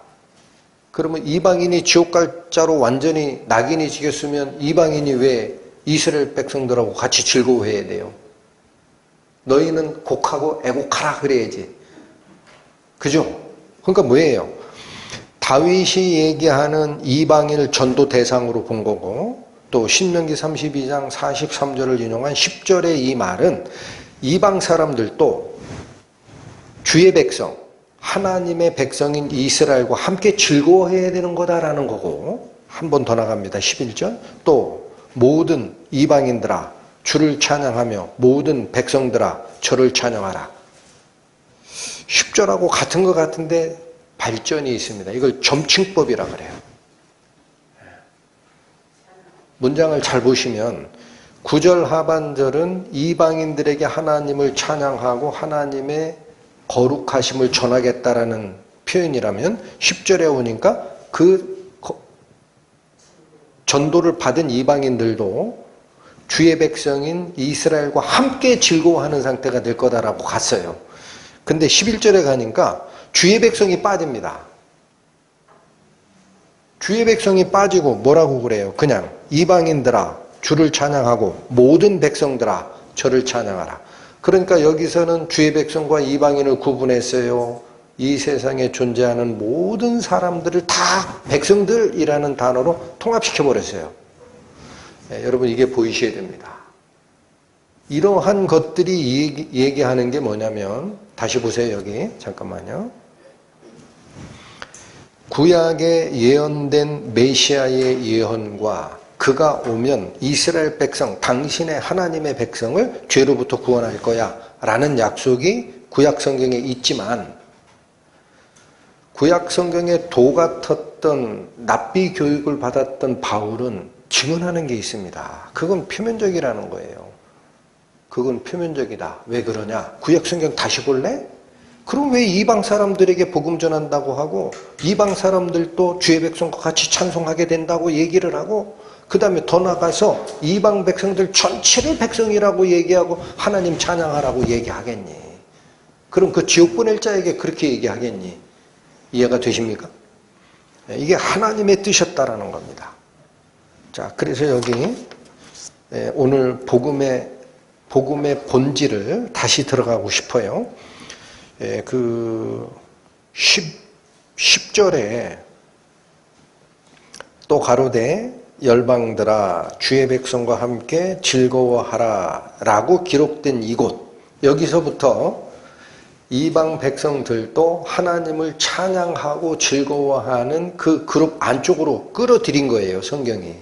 그러면 이방인이 지옥 갈 자로 완전히 낙인이 찍혔으면 이방인이 왜 이스라엘 백성들하고 같이 즐거워해야 돼요? 너희는 곡하고 애곡하라 그래야지. 그죠? 그러니까 뭐예요? 다윗이 얘기하는 이방인을 전도 대상으로 본 거고 또 신명기 32장 43절을 인용한 10절의 이 말은 이방 사람들도 주의 백성, 하나님의 백성인 이스라엘과 함께 즐거워해야 되는 거다라는 거고 한 번 더 나갑니다. 11절 또 모든 이방인들아 주를 찬양하며 모든 백성들아 저를 찬양하라. 10절하고 같은 것 같은데 발전이 있습니다. 이걸 점칭법이라 그래요. 문장을 잘 보시면 9절 하반절은 이방인들에게 하나님을 찬양하고 하나님의 거룩하심을 전하겠다라는 표현이라면 10절에 오니까 그 전도를 받은 이방인들도 주의 백성인 이스라엘과 함께 즐거워하는 상태가 될 거다라고 갔어요. 근데 11절에 가니까 주의 백성이 빠집니다. 주의 백성이 빠지고 뭐라고 그래요? 그냥 이방인들아 주를 찬양하고 모든 백성들아 저를 찬양하라. 그러니까 여기서는 주의 백성과 이방인을 구분했어요. 이 세상에 존재하는 모든 사람들을 다 백성들이라는 단어로 통합시켜버렸어요. 여러분 이게 보이셔야 됩니다. 이러한 것들이 얘기하는 게 뭐냐면 다시 보세요. 여기 잠깐만요. 구약에 예언된 메시아의 예언과 그가 오면 이스라엘 백성, 당신의 하나님의 백성을 죄로부터 구원할 거야 라는 약속이 구약 성경에 있지만 구약 성경에 도 같았던 납비 교육을 받았던 바울은 증언하는 게 있습니다. 그건 표면적이라는 거예요. 그건 표면적이다. 왜 그러냐? 구약 성경 다시 볼래? 그럼 왜 이방 사람들에게 복음 전한다고 하고 이방 사람들도 주의 백성과 같이 찬송하게 된다고 얘기를 하고 그 다음에 더 나가서 이방 백성들 전체를 백성이라고 얘기하고 하나님 찬양하라고 얘기하겠니? 그럼 그 지옥 보낼 자에게 그렇게 얘기하겠니? 이해가 되십니까? 이게 하나님의 뜻이었다라는 겁니다. 자, 그래서 여기 오늘 복음의 본질을 다시 들어가고 싶어요. 그 10절에 또 가로되 열방들아 주의 백성과 함께 즐거워하라 라고 기록된 이곳, 여기서부터 이방 백성들도 하나님을 찬양하고 즐거워하는 그 그룹 안쪽으로 끌어들인 거예요, 성경이.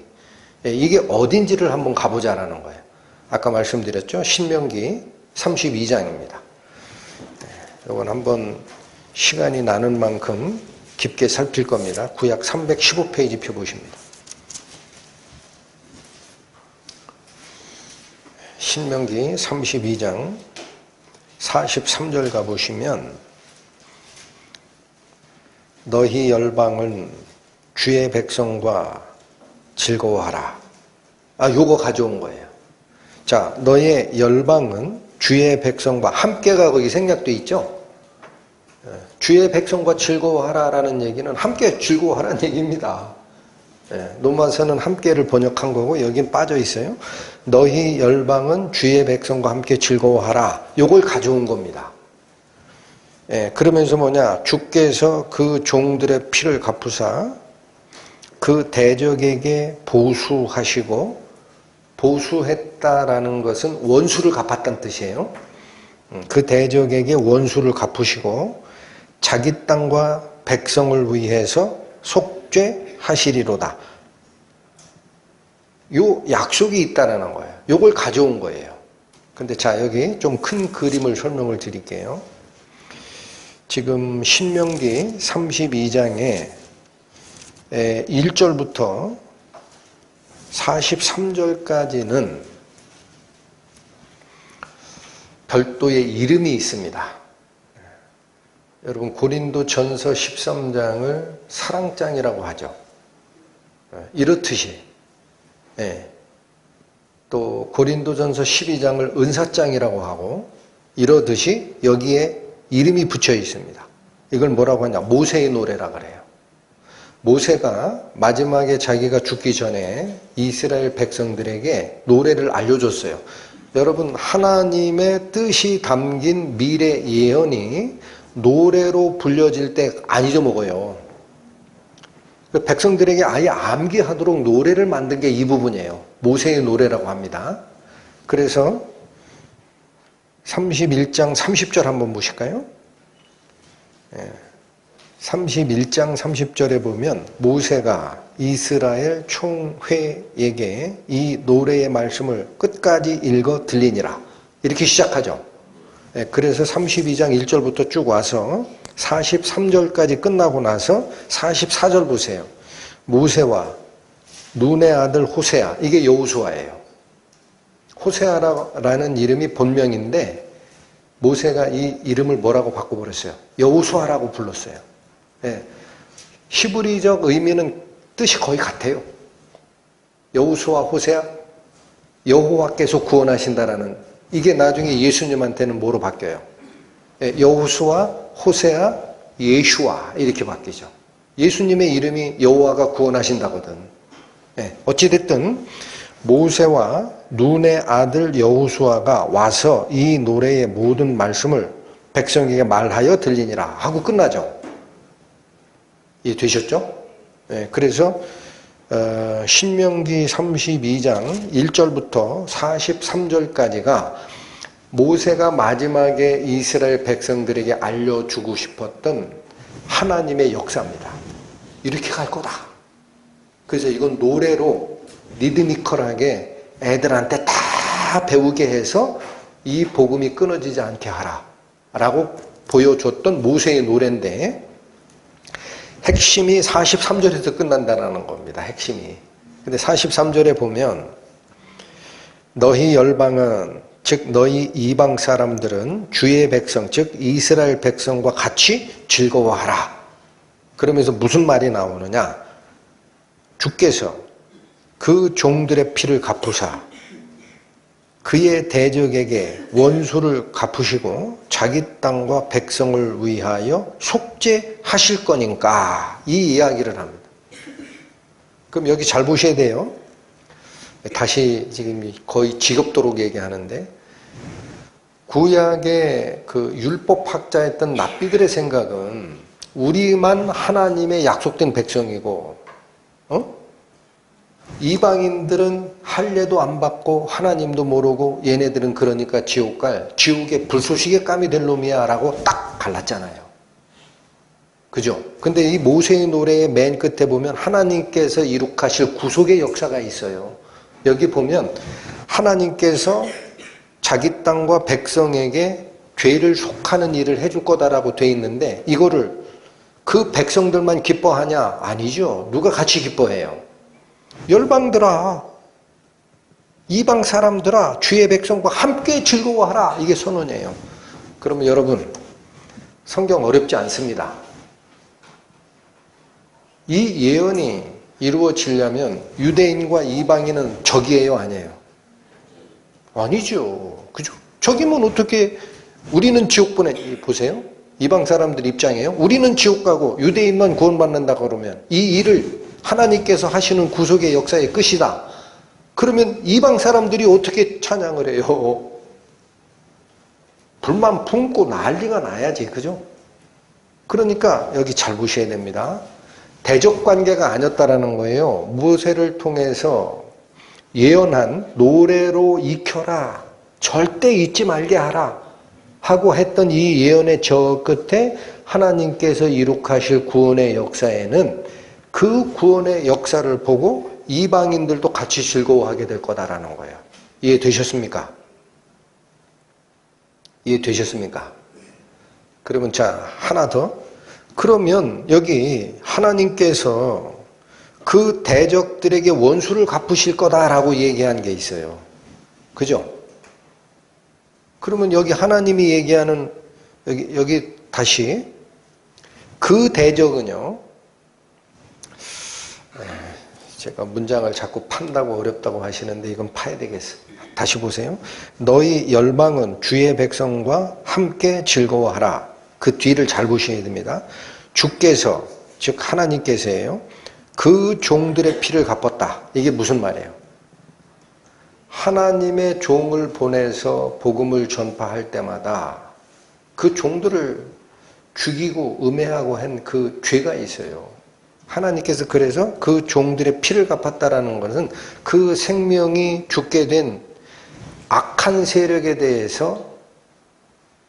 이게 어딘지를 한번 가보자라는 거예요. 아까 말씀드렸죠? 신명기 32장입니다. 이건 한번 시간이 나는 만큼 깊게 살필 겁니다. 구약 315페이지 펴보십니다. 신명기 32장 43절 가보시면 너희 열방은 주의 백성과 즐거워하라. 요거 가져온 거예요. 자, 너의 열방은 주의 백성과 함께가 거기 생략돼 있죠? 주의 백성과 즐거워하라라는 얘기는 함께 즐거워하라는 얘기입니다. 로마서는 함께를 번역한 거고 여긴 빠져 있어요. 너희 열방은 주의 백성과 함께 즐거워하라. 요걸 가져온 겁니다. 그러면서 뭐냐? 주께서 그 종들의 피를 갚으사 그 대적에게 보수하시고, 보수했다라는 것은 원수를 갚았다는 뜻이에요. 그 대적에게 원수를 갚으시고 자기 땅과 백성을 위해서 속죄하시리로다. 요 약속이 있다라는 거예요. 요걸 가져온 거예요. 근데 자, 여기 좀 큰 그림을 설명을 드릴게요. 지금 신명기 32장에 1절부터 43절까지는 별도의 이름이 있습니다. 여러분 고린도전서 13장을 사랑장이라고 하죠. 이렇듯이 또 고린도전서 12장을 은사장이라고 하고 이러듯이 여기에 이름이 붙여 있습니다. 이걸 뭐라고 하냐? 모세의 노래라 그래요. 모세가 마지막에 자기가 죽기 전에 이스라엘 백성들에게 노래를 알려줬어요. 여러분 하나님의 뜻이 담긴 미래 예언이 노래로 불려질 때 안 잊어먹어요. 백성들에게 아예 암기하도록 노래를 만든 게 이 부분이에요. 모세의 노래라고 합니다. 그래서 31장 30절 한번 보실까요? 31장 30절에 보면 모세가 이스라엘 총회에게 이 노래의 말씀을 끝까지 읽어 들리니라. 이렇게 시작하죠. 그래서 32장 1절부터 쭉 와서 43절까지 끝나고 나서 44절 보세요. 모세와 눈의 아들 호세아, 이게 여호수아예요. 호세아라는 이름이 본명인데 모세가 이 이름을 뭐라고 바꿔버렸어요? 여호수아라고 불렀어요. 히브리적 의미는 뜻이 거의 같아요. 여호수아, 호세아, 여호와께서 구원하신다라는, 이게 나중에 예수님한테는 뭐로 바뀌어요? 여호수아, 호세아, 예슈아 이렇게 바뀌죠. 예수님의 이름이 여호와가 구원하신다거든. 어찌됐든 모세와 눈의 아들 여호수아가 와서 이 노래의 모든 말씀을 백성에게 말하여 들리니라 하고 끝나죠. 이해되셨죠? 네, 그래서 신명기 32장 1절부터 43절까지가 모세가 마지막에 이스라엘 백성들에게 알려주고 싶었던 하나님의 역사입니다. 이렇게 갈 거다. 그래서 이건 노래로 리드미컬하게 애들한테 다 배우게 해서 이 복음이 끊어지지 않게 하라 라고 보여줬던 모세의 노래인데, 핵심이 43절에서 끝난다는 겁니다. 핵심이. 근데 43절에 보면 너희 열방은, 즉 너희 이방 사람들은 주의 백성, 즉 이스라엘 백성과 같이 즐거워하라. 그러면서 무슨 말이 나오느냐? 주께서 그 종들의 피를 갚으사 그의 대적에게 원수를 갚으시고 자기 땅과 백성을 위하여 속죄하실 거니까, 이 이야기를 합니다. 그럼 여기 잘 보셔야 돼요. 다시 지금 거의 지겹도록 얘기하는데, 구약의 그 율법학자였던 랍비들의 생각은 우리만 하나님의 약속된 백성이고, 이방인들은 할례도 안 받고 하나님도 모르고 얘네들은 그러니까 지옥 갈, 지옥의 불쏘시개 감이 될 놈이야 라고 딱 갈랐잖아요. 그죠? 근데 이 모세의 노래의 맨 끝에 보면 하나님께서 이룩하실 구속의 역사가 있어요. 여기 보면 하나님께서 자기 땅과 백성에게 죄를 속하는 일을 해줄 거다라고 돼 있는데, 이거를 그 백성들만 기뻐하냐? 아니죠. 누가 같이 기뻐해요? 열방들아, 이방 사람들아, 주의 백성과 함께 즐거워하라. 이게 선언이에요. 그러면 여러분, 성경 어렵지 않습니다. 이 예언이 이루어지려면 유대인과 이방인은 적이에요, 아니에요? 아니죠. 그죠? 적이면 어떻게, 우리는 지옥 보세요. 이방 사람들 입장이에요. 우리는 지옥 가고 유대인만 구원받는다 그러면 이 일을 하나님께서 하시는 구속의 역사의 끝이다. 그러면 이방 사람들이 어떻게 찬양을 해요? 불만 품고 난리가 나야지. 그죠? 그러니까 여기 잘 보셔야 됩니다. 대적 관계가 아니었다라는 거예요. 모세를 통해서 예언한 노래로 익혀라, 절대 잊지 말게 하라 하고 했던 이 예언의 저 끝에 하나님께서 이룩하실 구원의 역사에는 그 구원의 역사를 보고 이방인들도 같이 즐거워하게 될 거다라는 거예요. 이해되셨습니까? 이해되셨습니까? 그러면 자, 하나 더. 그러면 여기 하나님께서 그 대적들에게 원수를 갚으실 거다라고 얘기한 게 있어요. 그죠? 그러면 여기 하나님이 얘기하는, 여기 다시 그 대적은요, 제가 문장을 자꾸 판다고 어렵다고 하시는데 이건 파야 되겠어요. 다시 보세요. 너희 열방은 주의 백성과 함께 즐거워하라. 그 뒤를 잘 보셔야 됩니다. 주께서, 즉 하나님께서예요, 그 종들의 피를 갚았다. 이게 무슨 말이에요? 하나님의 종을 보내서 복음을 전파할 때마다 그 종들을 죽이고 음해하고 한 그 죄가 있어요. 하나님께서 그래서 그 종들의 피를 갚았다라는 것은 그 생명이 죽게 된 악한 세력에 대해서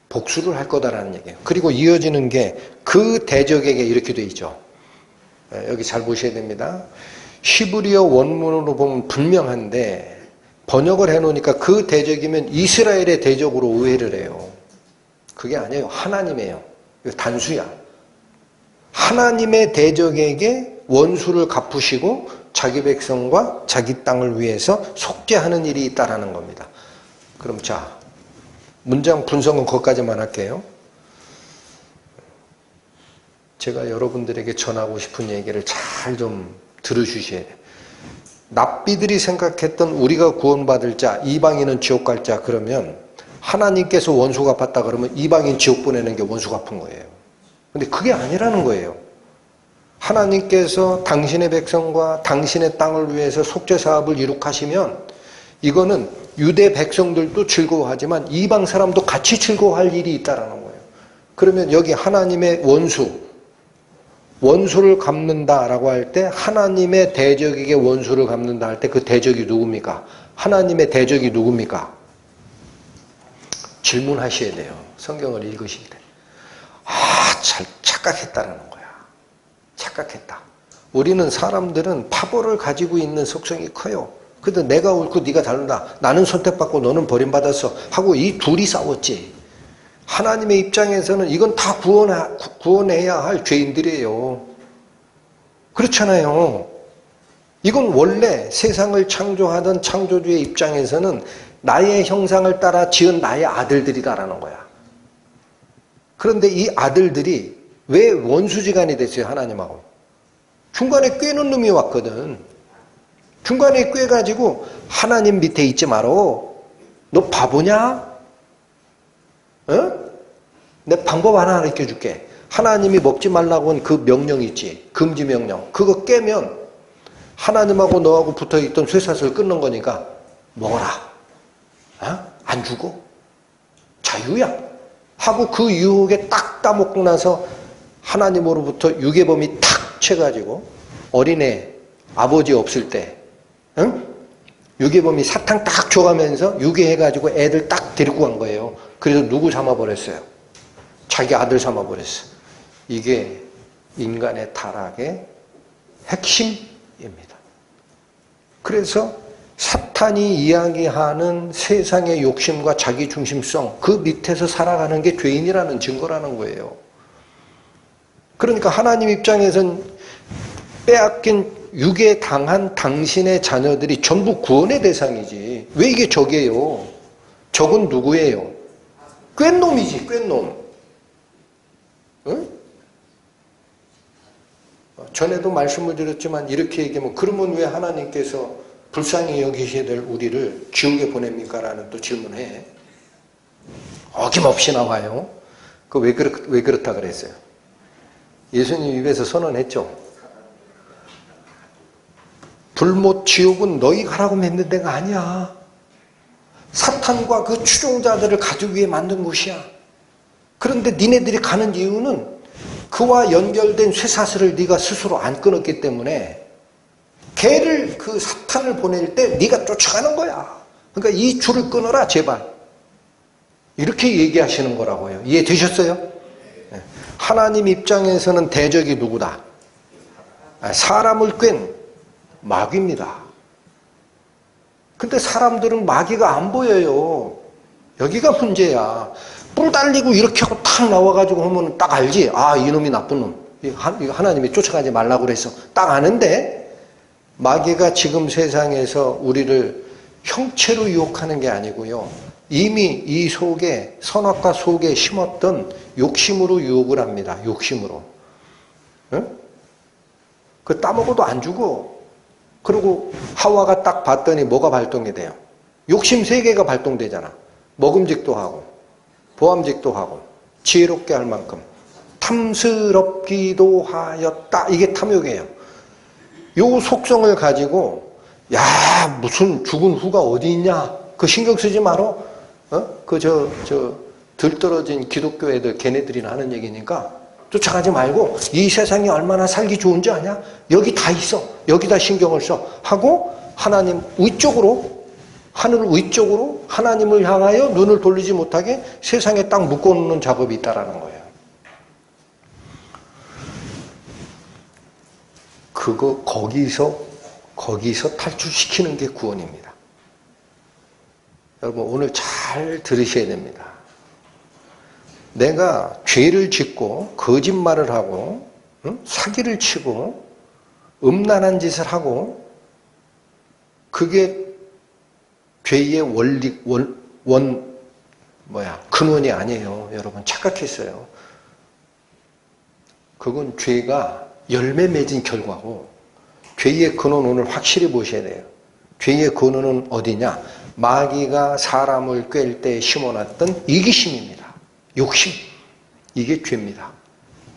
복수를 할 거다라는 얘기예요. 그리고 이어지는 게 그 대적에게 이렇게 돼 있죠. 여기 잘 보셔야 됩니다. 히브리어 원문으로 보면 분명한데 번역을 해놓으니까 그 대적이면 이스라엘의 대적으로 오해를 해요. 그게 아니에요. 하나님이에요. 이거 단수야. 하나님의 대적에게 원수를 갚으시고 자기 백성과 자기 땅을 위해서 속죄하는 일이 있다라는 겁니다. 그럼 자, 문장 분석은 거기까지만 할게요. 제가 여러분들에게 전하고 싶은 얘기를 잘 좀 들어주셔야 돼요. 납비들이 생각했던 우리가 구원받을 자, 이방인은 지옥 갈 자, 그러면 하나님께서 원수 갚았다 그러면 이방인 지옥 보내는 게 원수 갚은 거예요. 근데 그게 아니라는 거예요. 하나님께서 당신의 백성과 당신의 땅을 위해서 속죄 사업을 이룩하시면 이거는 유대 백성들도 즐거워하지만 이방 사람도 같이 즐거워할 일이 있다라는 거예요. 그러면 여기 하나님의 원수를 갚는다라고 할 때 하나님의 대적에게 원수를 갚는다 할 때 그 대적이 누굽니까? 하나님의 대적이 누굽니까? 질문하셔야 돼요. 성경을 읽으실 때. 잘 착각했다라는 거야. 착각했다. 우리는 사람들은 파벌을 가지고 있는 속성이 커요. 근데 내가 옳고 네가 다르다. 나는 선택받고 너는 버림받았어. 하고 이 둘이 싸웠지. 하나님의 입장에서는 이건 다 구원해야 할 죄인들이에요. 그렇잖아요. 이건 원래 세상을 창조하던 창조주의 입장에서는 나의 형상을 따라 지은 나의 아들들이다라는 거야. 그런데 이 아들들이 왜 원수지간이 됐어요, 하나님하고? 중간에 꿰는 놈이 왔거든. 중간에 꿰가지고 하나님 밑에 있지 말어. 너 바보냐? 내 방법 하나 가르쳐 줄게. 하나님이 먹지 말라고 한 그 명령 있지. 금지 명령. 그거 깨면 하나님하고 너하고 붙어있던 쇠사슬 끊는 거니까 먹어라. 안 주고 자유야. 하고 그 유혹에 딱 따먹고 나서 하나님으로부터 유괴범이 탁 쳐가지고 어린애 아버지 없을 때 유괴범이 사탕 딱 줘가면서 유괴해가지고 애들 딱 데리고 간 거예요. 그래서 누구 삼아버렸어요? 자기 아들 삼아버렸어. 이게 인간의 타락의 핵심입니다. 그래서 사탄이 이야기하는 세상의 욕심과 자기중심성, 그 밑에서 살아가는 게 죄인이라는 증거라는 거예요. 그러니까 하나님 입장에선 빼앗긴 유괴당한 당신의 자녀들이 전부 구원의 대상이지. 왜 이게 적이에요? 적은 누구예요? 꿰놈이지, 꿰놈. 응? 전에도 말씀을 드렸지만 이렇게 얘기하면 그러면 왜 하나님께서 불쌍히 여기셔야 될 우리를 지옥에 보냅니까? 라는 또 질문해. 어김없이 나와요. 왜 그렇다 그랬어요? 예수님 입에서 선언했죠. 불못 지옥은 너희 가라고 맺는 데가 아니야. 사탄과 그 추종자들을 가두기 위해 만든 곳이야. 그런데 니네들이 가는 이유는 그와 연결된 쇠사슬을 네가 스스로 안 끊었기 때문에 걔를 그 사탄을 보낼 때 네가 쫓아가는 거야. 그러니까 이 줄을 끊어라 제발. 이렇게 얘기하시는 거라고요. 이해되셨어요? 하나님 입장에서는 대적이 누구다? 사람을 꿰는 마귀입니다. 근데 사람들은 마귀가 안 보여요. 여기가 문제야. 뿔 달리고 이렇게 하고 탁 나와가지고 하면 딱 알지. 이놈이 나쁜 놈. 이거 하나님이 쫓아가지 말라고 그랬어. 딱 아는데 마귀가 지금 세상에서 우리를 형체로 유혹하는 게 아니고요. 이미 이 속에 선악과 속에 심었던 욕심으로 유혹을 합니다. 욕심으로. 응? 그 따먹어도 안 주고 그리고 하와가 딱 봤더니 뭐가 발동이 돼요? 욕심 세계가 발동되잖아. 먹음직도 하고 보암직도 하고 지혜롭게 할 만큼 탐스럽기도 하였다. 이게 탐욕이에요. 요 속성을 가지고 무슨 죽은 후가 어디 있냐? 그 신경 쓰지 말어. 들떨어진 기독교 애들 걔네들이나 하는 얘기니까 쫓아가지 말고 이 세상이 얼마나 살기 좋은지 아냐? 여기 다 있어. 여기다 신경을 써. 하고 하나님 위쪽으로 하늘 위쪽으로 하나님을 향하여 눈을 돌리지 못하게 세상에 딱 묶어놓는 작업이 있다라는 거예요. 거기서 탈출시키는 게 구원입니다. 여러분 오늘 잘 들으셔야 됩니다. 내가 죄를 짓고 거짓말을 하고 사기를 치고 음란한 짓을 하고 그게 죄의 근원이 아니에요. 여러분 착각했어요. 그건 죄가 열매 맺은 결과고 죄의 근원 오늘 확실히 보셔야 돼요. 죄의 근원은 어디냐? 마귀가 사람을 꿰일 때 심어놨던 이기심입니다. 욕심. 이게 죄입니다.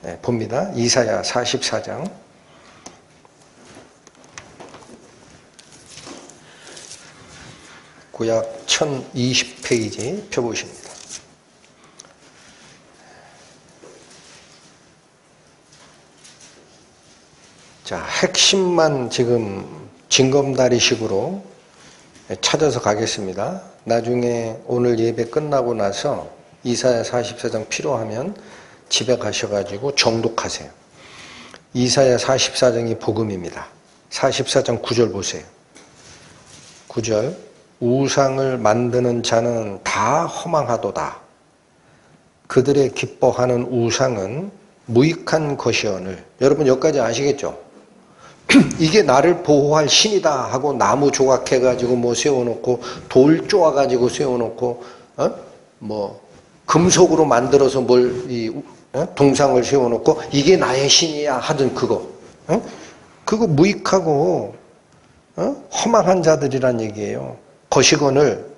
네, 봅니다. 이사야 44장. 구약 1020페이지 펴보십니다. 자, 핵심만 지금 징검다리식으로 찾아서 가겠습니다. 나중에 오늘 예배 끝나고 나서 이사야 44장 필요하면 집에 가셔가지고 정독하세요. 이사야 44장이 복음입니다. 44장 9절 보세요. 9절 우상을 만드는 자는 다 허망하도다. 그들의 기뻐하는 우상은 무익한 것이오늘. 여러분 여기까지 아시겠죠? 이게 나를 보호할 신이다 하고 나무 조각해가지고 뭐 세워놓고 돌 쪼아가지고 세워놓고 뭐 금속으로 만들어서 동상을 세워놓고 이게 나의 신이야 하던 그거 그거 무익하고 허망한 자들이란 얘기예요. 거시건을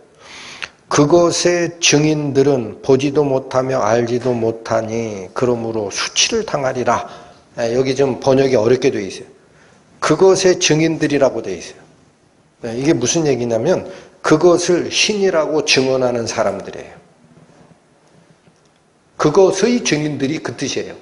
그것의 증인들은 보지도 못하며 알지도 못하니 그러므로 수치를 당하리라. 여기 좀 번역이 어렵게 되어 있어요. 그것의 증인들이라고 되어 있어요. 이게 무슨 얘기냐면 그것을 신이라고 증언하는 사람들이에요. 그것의 증인들이 그 뜻이에요.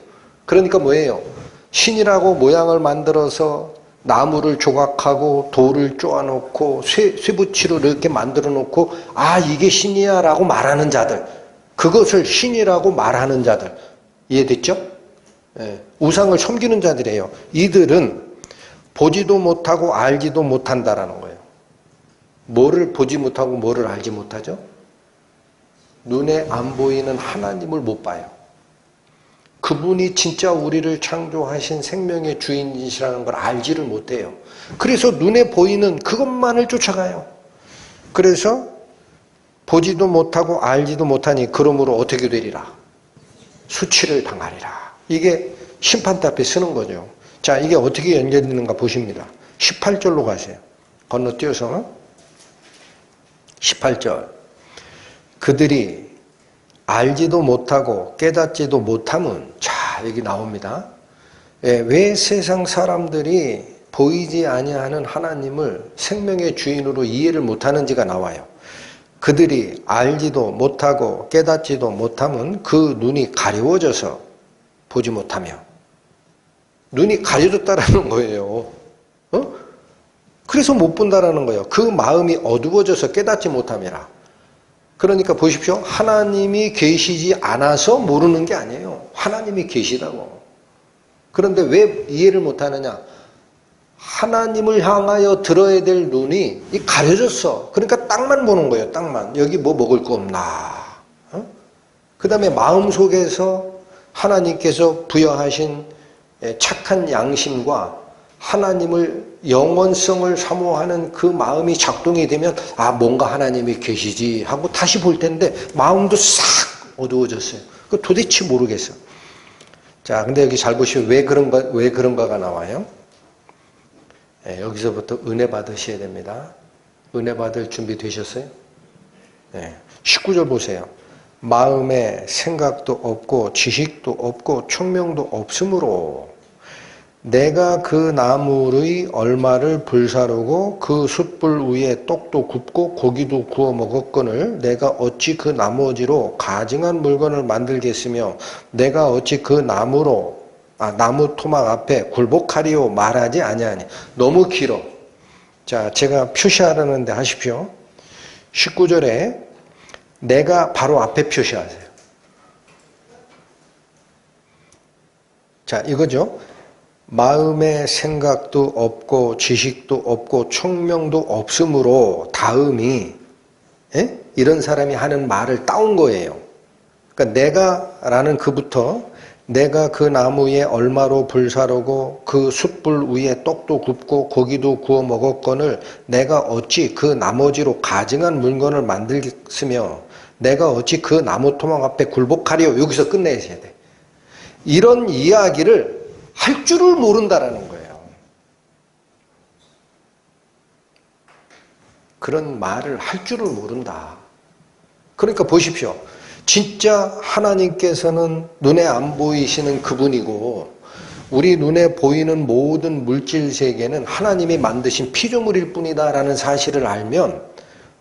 그러니까 뭐예요? 신이라고 모양을 만들어서 나무를 조각하고 돌을 쪼아놓고 쇠붙이로 이렇게 만들어 놓고 아 이게 신이야 라고 말하는 자들, 그것을 신이라고 말하는 자들, 이해됐죠? 우상을 섬기는 자들이에요. 이들은 보지도 못하고 알지도 못한다라는 거예요. 뭐를 보지 못하고 뭐를 알지 못하죠? 눈에 안 보이는 하나님을 못 봐요. 그분이 진짜 우리를 창조하신 생명의 주인이시라는 걸 알지를 못해요. 그래서 눈에 보이는 그것만을 쫓아가요. 그래서 보지도 못하고 알지도 못하니 그러므로 어떻게 되리라? 수치를 당하리라. 이게 심판대 앞에 쓰는 거죠. 자, 이게 어떻게 연결되는가 보십니다. 18절로 가세요. 건너뛰어서 18절. 그들이 알지도 못하고 깨닫지도 못함은, 자, 여기 나옵니다. 왜 세상 사람들이 보이지 아니하는 하나님을 생명의 주인으로 이해를 못하는지가 나와요. 그들이 알지도 못하고 깨닫지도 못함은 그 눈이 가려워져서 보지 못하며. 눈이 가려졌다라는 거예요. 그래서 못 본다라는 거예요. 그 마음이 어두워져서 깨닫지 못함이라. 그러니까 보십시오. 하나님이 계시지 않아서 모르는 게 아니에요. 하나님이 계시다고. 그런데 왜 이해를 못하느냐? 하나님을 향하여 들어야 될 눈이 가려졌어. 그러니까 땅만 보는 거예요. 땅만. 여기 뭐 먹을 거 없나. 그 다음에 마음속에서 하나님께서 부여하신 착한 양심과 하나님을 영원성을 사모하는 그 마음이 작동이 되면 아 뭔가 하나님이 계시지 하고 다시 볼 텐데 마음도 싹 어두워졌어요. 그 도대체 모르겠어. 자, 근데 여기 잘 보시면 왜 그런가가 나와요. 여기서부터 은혜 받으셔야 됩니다. 은혜 받을 준비 되셨어요? 19절 보세요. 마음에 생각도 없고 지식도 없고 총명도 없으므로 내가 그 나무의 얼마를 불사르고 그 숯불 위에 떡도 굽고 고기도 구워 먹었거늘 내가 어찌 그 나머지로 가증한 물건을 만들겠으며 내가 어찌 그 나무 토막 앞에 굴복하리오 말하지 아니하니. 너무 길어. 자, 제가 표시하라는데 하십시오. 19절에 내가 바로 앞에 표시하세요. 자, 이거죠. 마음의 생각도 없고 지식도 없고 총명도 없으므로 다음이 이런 사람이 하는 말을 따온 거예요. 그러니까 내가라는 그부터 내가 그 나무에 얼마로 불사르고 그 숯불 위에 떡도 굽고 고기도 구워 먹었거늘 내가 어찌 그 나머지로 가증한 물건을 만들겠으며 내가 어찌 그 나무 토막 앞에 굴복하리요. 여기서 끝내셔야 돼. 이런 이야기를 할 줄을 모른다라는 거예요. 그런 말을 할 줄을 모른다. 그러니까 보십시오. 진짜 하나님께서는 눈에 안 보이시는 그분이고 우리 눈에 보이는 모든 물질 세계는 하나님이 만드신 피조물일 뿐이다라는 사실을 알면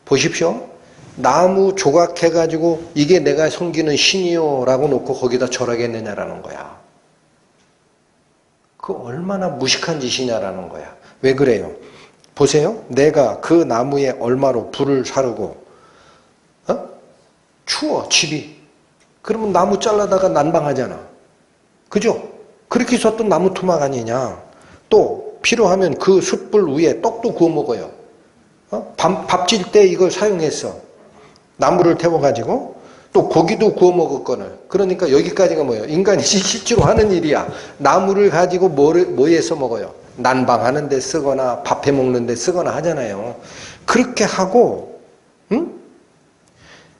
보십시오. 나무 조각해가지고 이게 내가 섬기는 신이요 라고 놓고 거기다 절하겠느냐라는 거야. 그 얼마나 무식한 짓이냐라는 거야. 왜 그래요? 보세요. 내가 그 나무에 얼마로 불을 사르고 추워 집이. 그러면 나무 잘라다가 난방하잖아. 그죠? 그렇게 썼던 나무 토막 아니냐. 또 필요하면 그 숯불 위에 떡도 구워 먹어요. 밥 질 때 이걸 사용했어. 나무를 태워가지고 또 고기도 구워 먹었거늘. 그러니까 여기까지가 뭐예요? 인간이 실제로 하는 일이야. 나무를 가지고 뭐에 써 먹어요? 난방하는 데 쓰거나 밥해 먹는 데 쓰거나 하잖아요. 그렇게 하고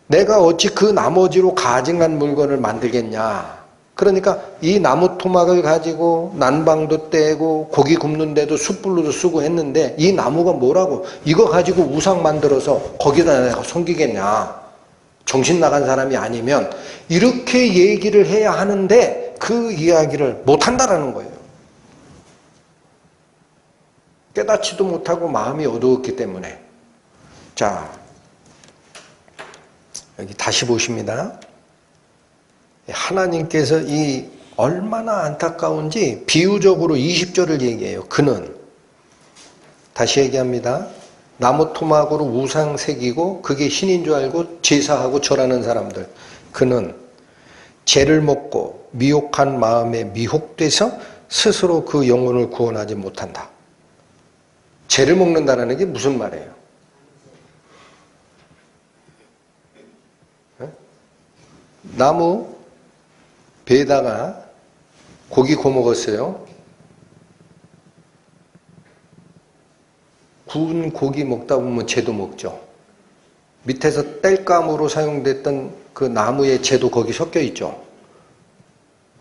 내가 어찌 그 나머지로 가증한 물건을 만들겠냐. 그러니까 이 나무 토막을 가지고 난방도 떼고 고기 굽는 데도 숯불로도 쓰고 했는데 이 나무가 뭐라고 이거 가지고 우상 만들어서 거기다 내가 섬기겠냐. 정신 나간 사람이 아니면 이렇게 얘기를 해야 하는데 그 이야기를 못한다라는 거예요. 깨닫지도 못하고 마음이 어두웠기 때문에. 자, 여기 다시 보십니다. 하나님께서 이 얼마나 안타까운지 비유적으로 20절을 얘기해요. 그는 다시 얘기합니다. 나무 토막으로 우상 새기고 그게 신인 줄 알고 제사하고 절하는 사람들. 그는 죄를 먹고 미혹한 마음에 미혹돼서 스스로 그 영혼을 구원하지 못한다. 죄를 먹는다는 게 무슨 말이에요? 나무 배에다가 고기 구워 먹었어요. 구운 고기 먹다 보면 재도 먹죠. 밑에서 땔감으로 사용됐던 그 나무의 재도 거기 섞여 있죠.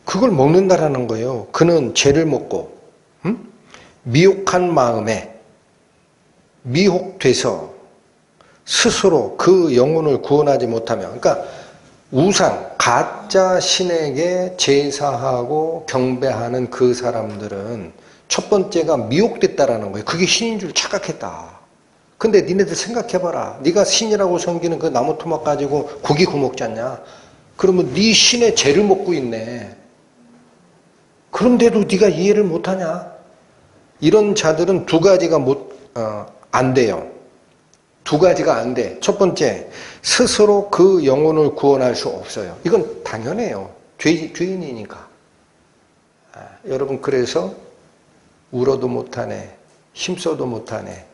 그걸 먹는다라는 거예요. 그는 죄를 먹고 미혹한 마음에 미혹돼서 스스로 그 영혼을 구원하지 못하며, 그러니까 우상, 가짜 신에게 제사하고 경배하는 그 사람들은 첫 번째가 미혹됐다라는 거예요. 그게 신인 줄 착각했다. 근데 니네들 생각해봐라. 네가 신이라고 섬기는 그 나무 토막 가지고 고기 구워 먹지 않냐? 그러면 네 신의 죄를 먹고 있네. 그런데도 네가 이해를 못하냐? 이런 자들은 두 가지가 안 돼요. 두 가지가 안 돼. 첫 번째, 스스로 그 영혼을 구원할 수 없어요. 이건 당연해요. 죄인이니까. 여러분, 그래서 울어도 못하네, 힘써도 못하네,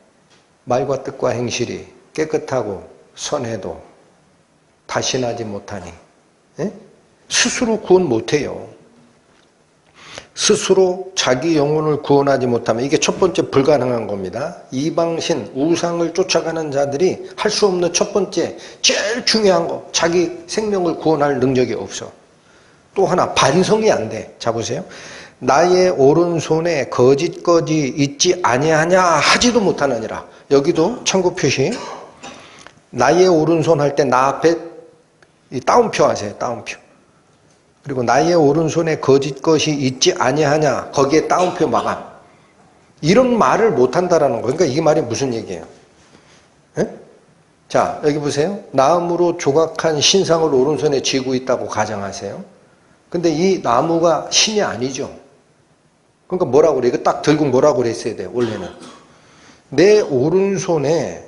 말과 뜻과 행실이 깨끗하고 선해도 다신하지 못하니 스스로 구원 못해요. 스스로 자기 영혼을 구원하지 못하면 이게 첫 번째 불가능한 겁니다. 이방신, 우상을 쫓아가는 자들이 할 수 없는 첫 번째, 제일 중요한 거, 자기 생명을 구원할 능력이 없어. 또 하나, 반성이 안 돼. 자 보세요. 나의 오른손에 거짓거지 있지 아니하냐 하지도 못하느니라. 여기도 참고 표시. 나의 오른손 할 때 나 앞에 따옴표 하세요. 따옴표. 그리고 나의 오른손에 거짓것이 있지 아니하냐 거기에 따옴표 마감. 이런 말을 못한다라는 거예요. 그러니까 이 말이 무슨 얘기예요? 에? 자, 여기 보세요. 나무로 조각한 신상을 오른손에 쥐고 있다고 가정하세요. 근데 이 나무가 신이 아니죠. 그러니까 뭐라고 그래? 이거 딱 들고 뭐라고 그랬어야 돼요, 원래는. 내 오른손에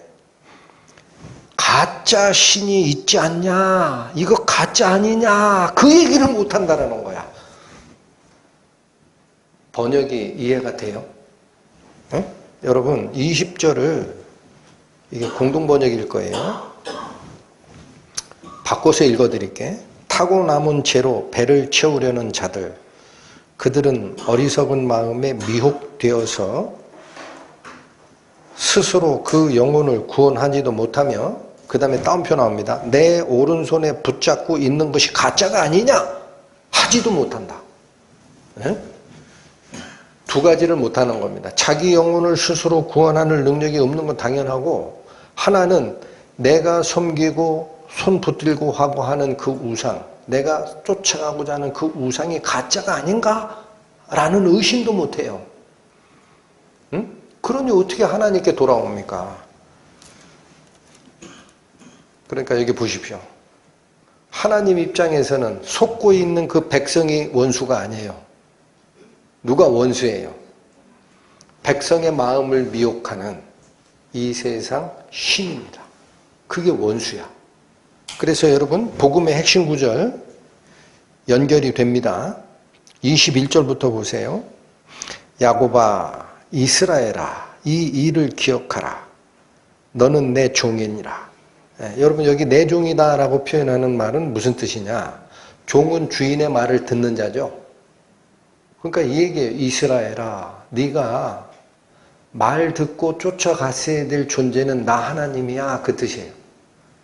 가짜 신이 있지 않냐? 이거 가짜 아니냐? 그 얘기를 못한다는 거야. 번역이 이해가 돼요? 네? 여러분 20절을 이게 공동번역일 거예요. 바꿔서 읽어드릴게. 타고 남은 죄로 배를 채우려는 자들, 그들은 어리석은 마음에 미혹되어서 스스로 그 영혼을 구원하지도 못하며, 그 다음에 따옴표 나옵니다. 내 오른손에 붙잡고 있는 것이 가짜가 아니냐? 하지도 못한다. 네? 두 가지를 못하는 겁니다. 자기 영혼을 스스로 구원하는 능력이 없는 건 당연하고, 하나는 내가 섬기고 손 붙들고 하고 하는 그 우상, 내가 쫓아가고자 하는 그 우상이 가짜가 아닌가? 라는 의심도 못해요. 응? 그러니 어떻게 하나님께 돌아옵니까? 그러니까 여기 보십시오. 하나님 입장에서는 속고 있는 그 백성이 원수가 아니에요. 누가 원수예요? 백성의 마음을 미혹하는 이 세상 신입니다. 그게 원수야. 그래서 여러분 복음의 핵심 구절 연결이 됩니다. 21절부터 보세요. 야곱아 이스라엘아 이 일을 기억하라. 너는 내 종이니라. 여러분 여기 내 종이다 라고 표현하는 말은 무슨 뜻이냐. 종은 주인의 말을 듣는 자죠. 그러니까 이 얘기예요. 이스라엘아 네가 말 듣고 쫓아갔어야 될 존재는 나 하나님이야 그 뜻이에요.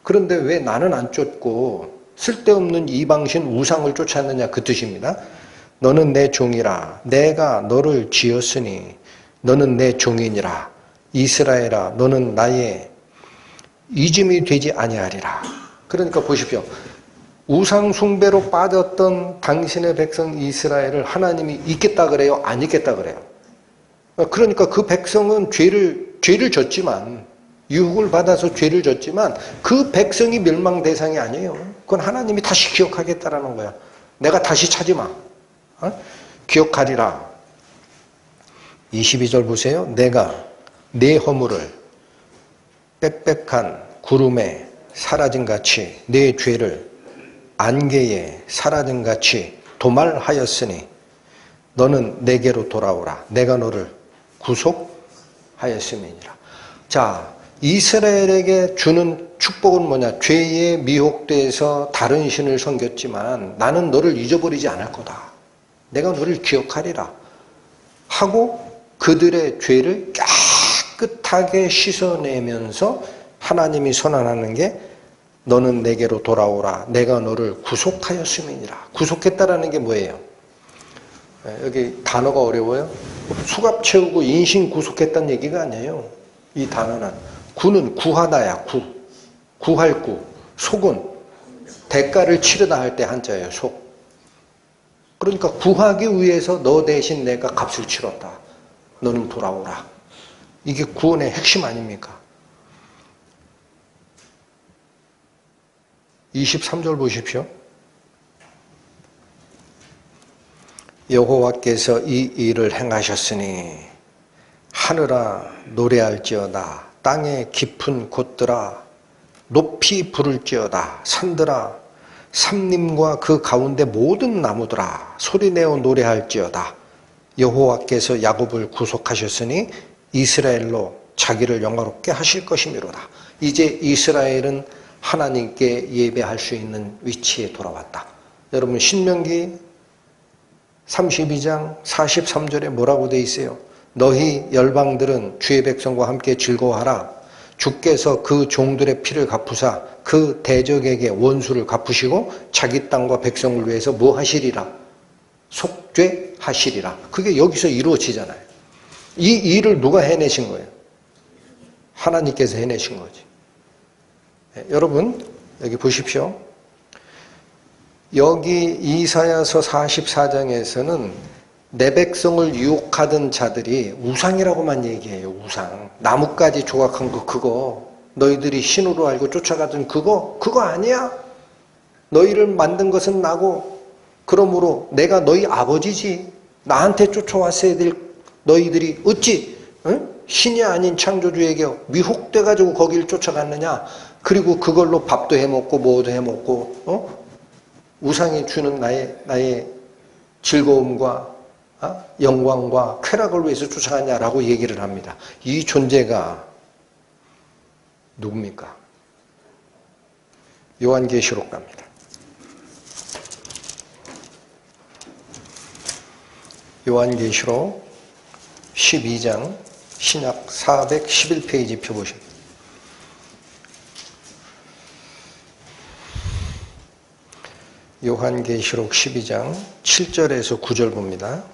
그런데 왜 나는 안 쫓고 쓸데없는 이방신 우상을 쫓았느냐 그 뜻입니다. 너는 내 종이라 내가 너를 지었으니 너는 내 종이니라. 이스라엘아 너는 나의 이짐이 되지 아니하리라. 그러니까 보십시오. 우상 숭배로 빠졌던 당신의 백성 이스라엘을 하나님이 잊겠다 그래요? 안 잊겠다 그래요? 그러니까 그 백성은 죄를 졌지만 유혹을 받아서 죄를 졌지만 그 백성이 멸망 대상이 아니에요. 그건 하나님이 다시 기억하겠다라는 거야. 내가 다시 찾지 마. 기억하리라. 22절 보세요. 내가 내 허물을 빽빽한 구름에 사라짐같이 내 죄를 안개에 사라짐같이 도말하였으니 너는 내게로 돌아오라. 내가 너를 구속하였음이니라. 자, 이스라엘에게 주는 축복은 뭐냐? 죄에 미혹돼서 다른 신을 섬겼지만 나는 너를 잊어버리지 않을 거다. 내가 너를 기억하리라. 하고 그들의 죄를 깨끗하게 씻어내면서 하나님이 선언하는 게 너는 내게로 돌아오라. 내가 너를 구속하였음이니라. 구속했다라는 게 뭐예요? 여기 단어가 어려워요. 수갑 채우고 인신 구속했다는 얘기가 아니에요. 이 단어는 구는 구하다야. 구할 구. 속은 대가를 치르다 할 때 한자예요. 속. 그러니까 구하기 위해서 너 대신 내가 값을 치렀다. 너는 돌아오라. 이게 구원의 핵심 아닙니까? 23절 보십시오. 여호와께서 이 일을 행하셨으니 하늘아 노래할지어다. 땅의 깊은 곳들아 높이 부를지어다. 산들아 삼림과 그 가운데 모든 나무들아 소리내어 노래할지어다. 여호와께서 야곱을 구속하셨으니 이스라엘로 자기를 영화롭게 하실 것이미로다. 이제 이스라엘은 하나님께 예배할 수 있는 위치에 돌아왔다. 여러분 신명기 32장 43절에 뭐라고 돼 있어요? 너희 열방들은 주의 백성과 함께 즐거워하라. 주께서 그 종들의 피를 갚으사 그 대적에게 원수를 갚으시고 자기 땅과 백성을 위해서 뭐 하시리라? 속죄하시리라. 그게 여기서 이루어지잖아요. 이 일을 누가 해내신 거예요? 하나님께서 해내신 거지. 여러분 여기 보십시오. 여기 이사야서 44장에서는 내 백성을 유혹하던 자들이 우상이라고만 얘기해요. 우상. 나뭇가지 조각한 거 그거. 너희들이 신으로 알고 쫓아가던 그거 아니야. 너희를 만든 것은 나고 그러므로 내가 너희 아버지지. 나한테 쫓아왔어야 될 너희들이 어찌 신이 아닌 창조주에게 미혹돼가지고 거기를 쫓아갔느냐. 그리고 그걸로 밥도 해먹고 뭐도 해먹고 우상이 주는 나의 즐거움과 영광과 쾌락을 위해서 쫓아갔냐라고 얘기를 합니다. 이 존재가 누굽니까? 요한계시록 갑니다. 요한계시록 12장 신약 411페이지 펴보십니다. 요한계시록 12장 7절에서 9절 봅니다.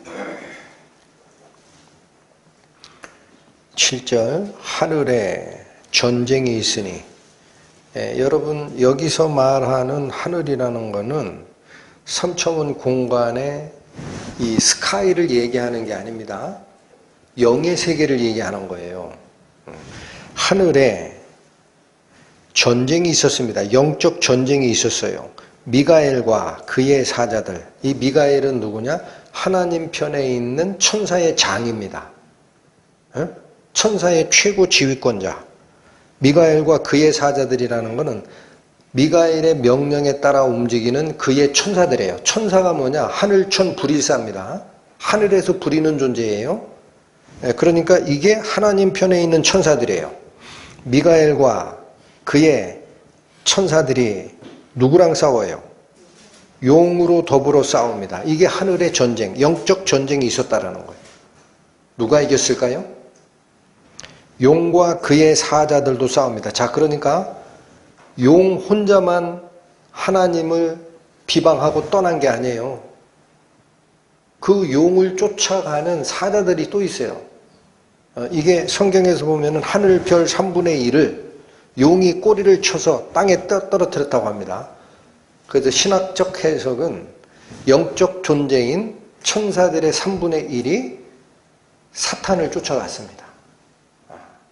7절 하늘에 전쟁이 있으니 여러분 여기서 말하는 하늘이라는 것은 삼차원 공간의 이 스카이를 얘기하는 게 아닙니다. 영의 세계를 얘기하는 거예요. 하늘에 전쟁이 있었습니다. 영적 전쟁이 있었어요. 미가엘과 그의 사자들. 이 미가엘은 누구냐? 하나님 편에 있는 천사의 장입니다. 천사의 최고 지휘권자. 미가엘과 그의 사자들이라는 것은 미가엘의 명령에 따라 움직이는 그의 천사들이에요. 천사가 뭐냐? 하늘천 불일사입니다. 하늘에서 부리는 존재예요. 그러니까 이게 하나님 편에 있는 천사들이에요. 미가엘과 그의 천사들이 누구랑 싸워요? 용으로 더불어 싸웁니다. 이게 하늘의 전쟁, 영적 전쟁이 있었다라는 거예요. 누가 이겼을까요? 용과 그의 사자들도 싸웁니다. 자, 그러니까 용 혼자만 하나님을 비방하고 떠난 게 아니에요. 그 용을 쫓아가는 사자들이 또 있어요. 이게 성경에서 보면 하늘별 3분의 1을 용이 꼬리를 쳐서 땅에 떨어뜨렸다고 합니다. 그래서 신학적 해석은 영적 존재인 천사들의 3분의 1이 사탄을 쫓아갔습니다.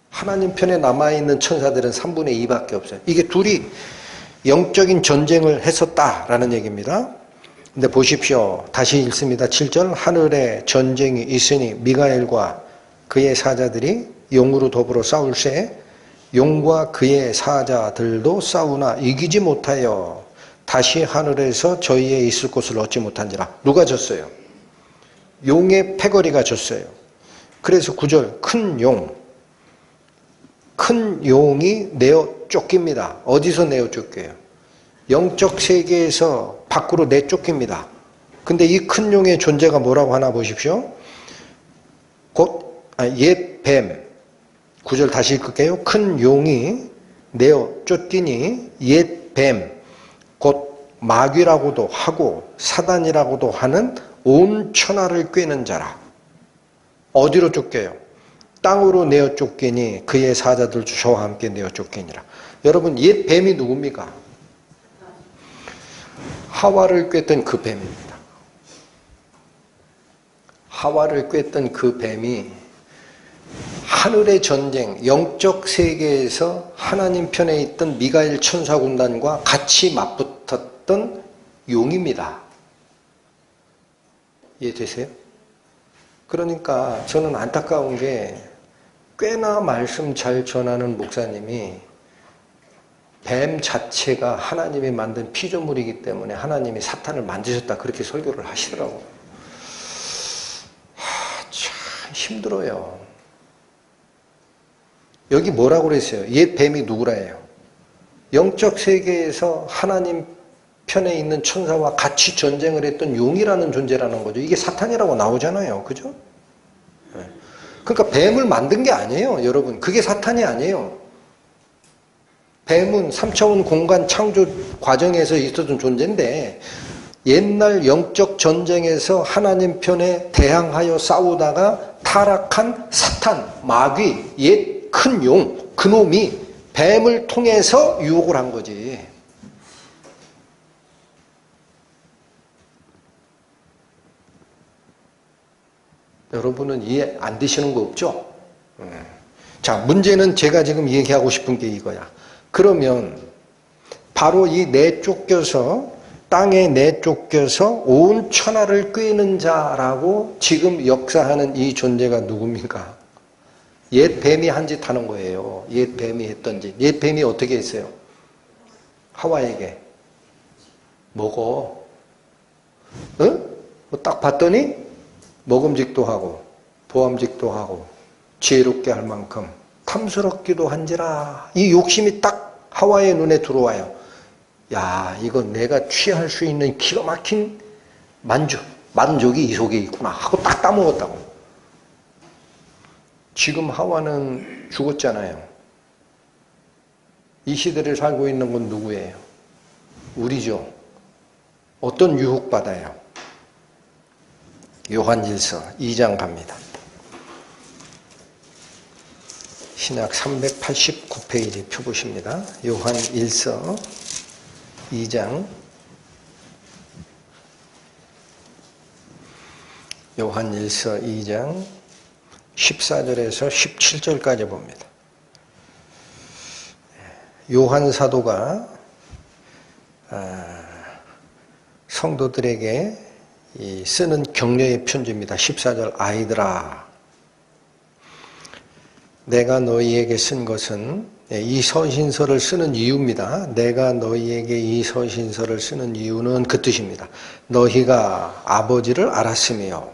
하나님 편에 남아있는 천사들은 3분의 2밖에 없어요. 이게 둘이 영적인 전쟁을 했었다라는 얘기입니다. 근데 보십시오. 다시 읽습니다. 7절. 하늘에 전쟁이 있으니 미가엘과 그의 사자들이 용으로 더불어 싸울세 용과 그의 사자들도 싸우나 이기지 못하여 다시 하늘에서 저희의 있을 곳을 얻지 못한지라. 누가 졌어요? 용의 패거리가 졌어요. 그래서 9절. 큰 용이 내어 쫓깁니다. 어디서 내어 쫓겨요? 영적 세계에서 밖으로 내쫓깁니다. 근데 이 큰 용의 존재가 뭐라고 하나 보십시오. 옛 뱀. 9절 다시 읽을게요. 큰 용이 내어 쫓기니 옛 뱀, 곧 마귀라고도 하고 사단이라고도 하는 온 천하를 꿰는 자라. 어디로 쫓겨요? 땅으로 내어 쫓기니 그의 사자들 저와 함께 내어 쫓기니라. 여러분, 옛 뱀이 누굽니까? 하와를 꿰던 그 뱀입니다. 하와를 꿰던 그 뱀이 하늘의 전쟁, 영적 세계에서 하나님 편에 있던 미가엘 천사군단과 같이 맞붙었던 용입니다. 이해되세요? 그러니까 저는 안타까운 게 꽤나 말씀 잘 전하는 목사님이 뱀 자체가 하나님이 만든 피조물이기 때문에 하나님이 사탄을 만드셨다 그렇게 설교를 하시더라고요. 참 힘들어요. 여기 뭐라고 그랬어요? 옛 뱀이 누구라예요? 영적 세계에서 하나님 편에 있는 천사와 같이 전쟁을 했던 용이라는 존재라는 거죠. 이게 사탄이라고 나오잖아요. 그죠? 그러니까 뱀을 만든 게 아니에요. 여러분, 그게 사탄이 아니에요. 뱀은 3차원 공간 창조 과정에서 있었던 존재인데 옛날 영적 전쟁에서 하나님 편에 대항하여 싸우다가 타락한 사탄, 마귀, 옛 큰 용, 그놈이 뱀을 통해서 유혹을 한 거지. 여러분은 이해 안 되시는 거 없죠? 자, 문제는 제가 지금 얘기하고 싶은 게 이거야. 그러면 바로 이 내쫓겨서 땅에 내쫓겨서 온 천하를 꿰는 자라고 지금 역사하는 이 존재가 누굽니까? 옛 뱀이 한 짓 하는 거예요. 옛 뱀이 했던 짓. 옛 뱀이 어떻게 했어요? 하와에게 먹어. 응? 딱 봤더니 먹음직도 하고 보암직도 하고 지혜롭게 할 만큼 탐스럽기도 한지라. 이 욕심이 딱 하와의 눈에 들어와요. 야, 이거 내가 취할 수 있는 기가 막힌 만족이 이 속에 있구나 하고 딱 따먹었다고. 지금 하와는 죽었잖아요. 이 시대를 살고 있는 건 누구예요? 우리죠. 어떤 유혹받아요? 요한일서 2장 갑니다. 신약 389페이지 펴보십니다. 요한일서 2장 요한일서 2장 14절에서 17절까지 봅니다. 요한 사도가 성도들에게 쓰는 격려의 편지입니다. 14절 아이들아 내가 너희에게 쓴 것은 이 서신서를 쓰는 이유입니다. 내가 너희에게 이 서신서를 쓰는 이유는 그 뜻입니다. 너희가 아버지를 알았으며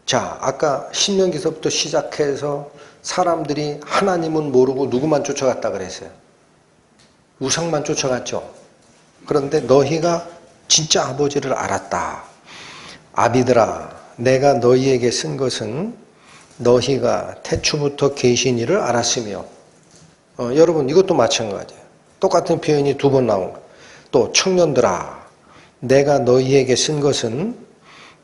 자 아까 신명기서부터 시작해서 사람들이 하나님은 모르고 누구만 쫓아갔다 그랬어요. 우상만 쫓아갔죠. 그런데 너희가 진짜 아버지를 알았다. 아비들아 내가 너희에게 쓴 것은 너희가 태초부터 계신 이를 알았으며 여러분 이것도 마찬가지예요. 똑같은 표현이 두 번 나온 거예요. 또 청년들아 내가 너희에게 쓴 것은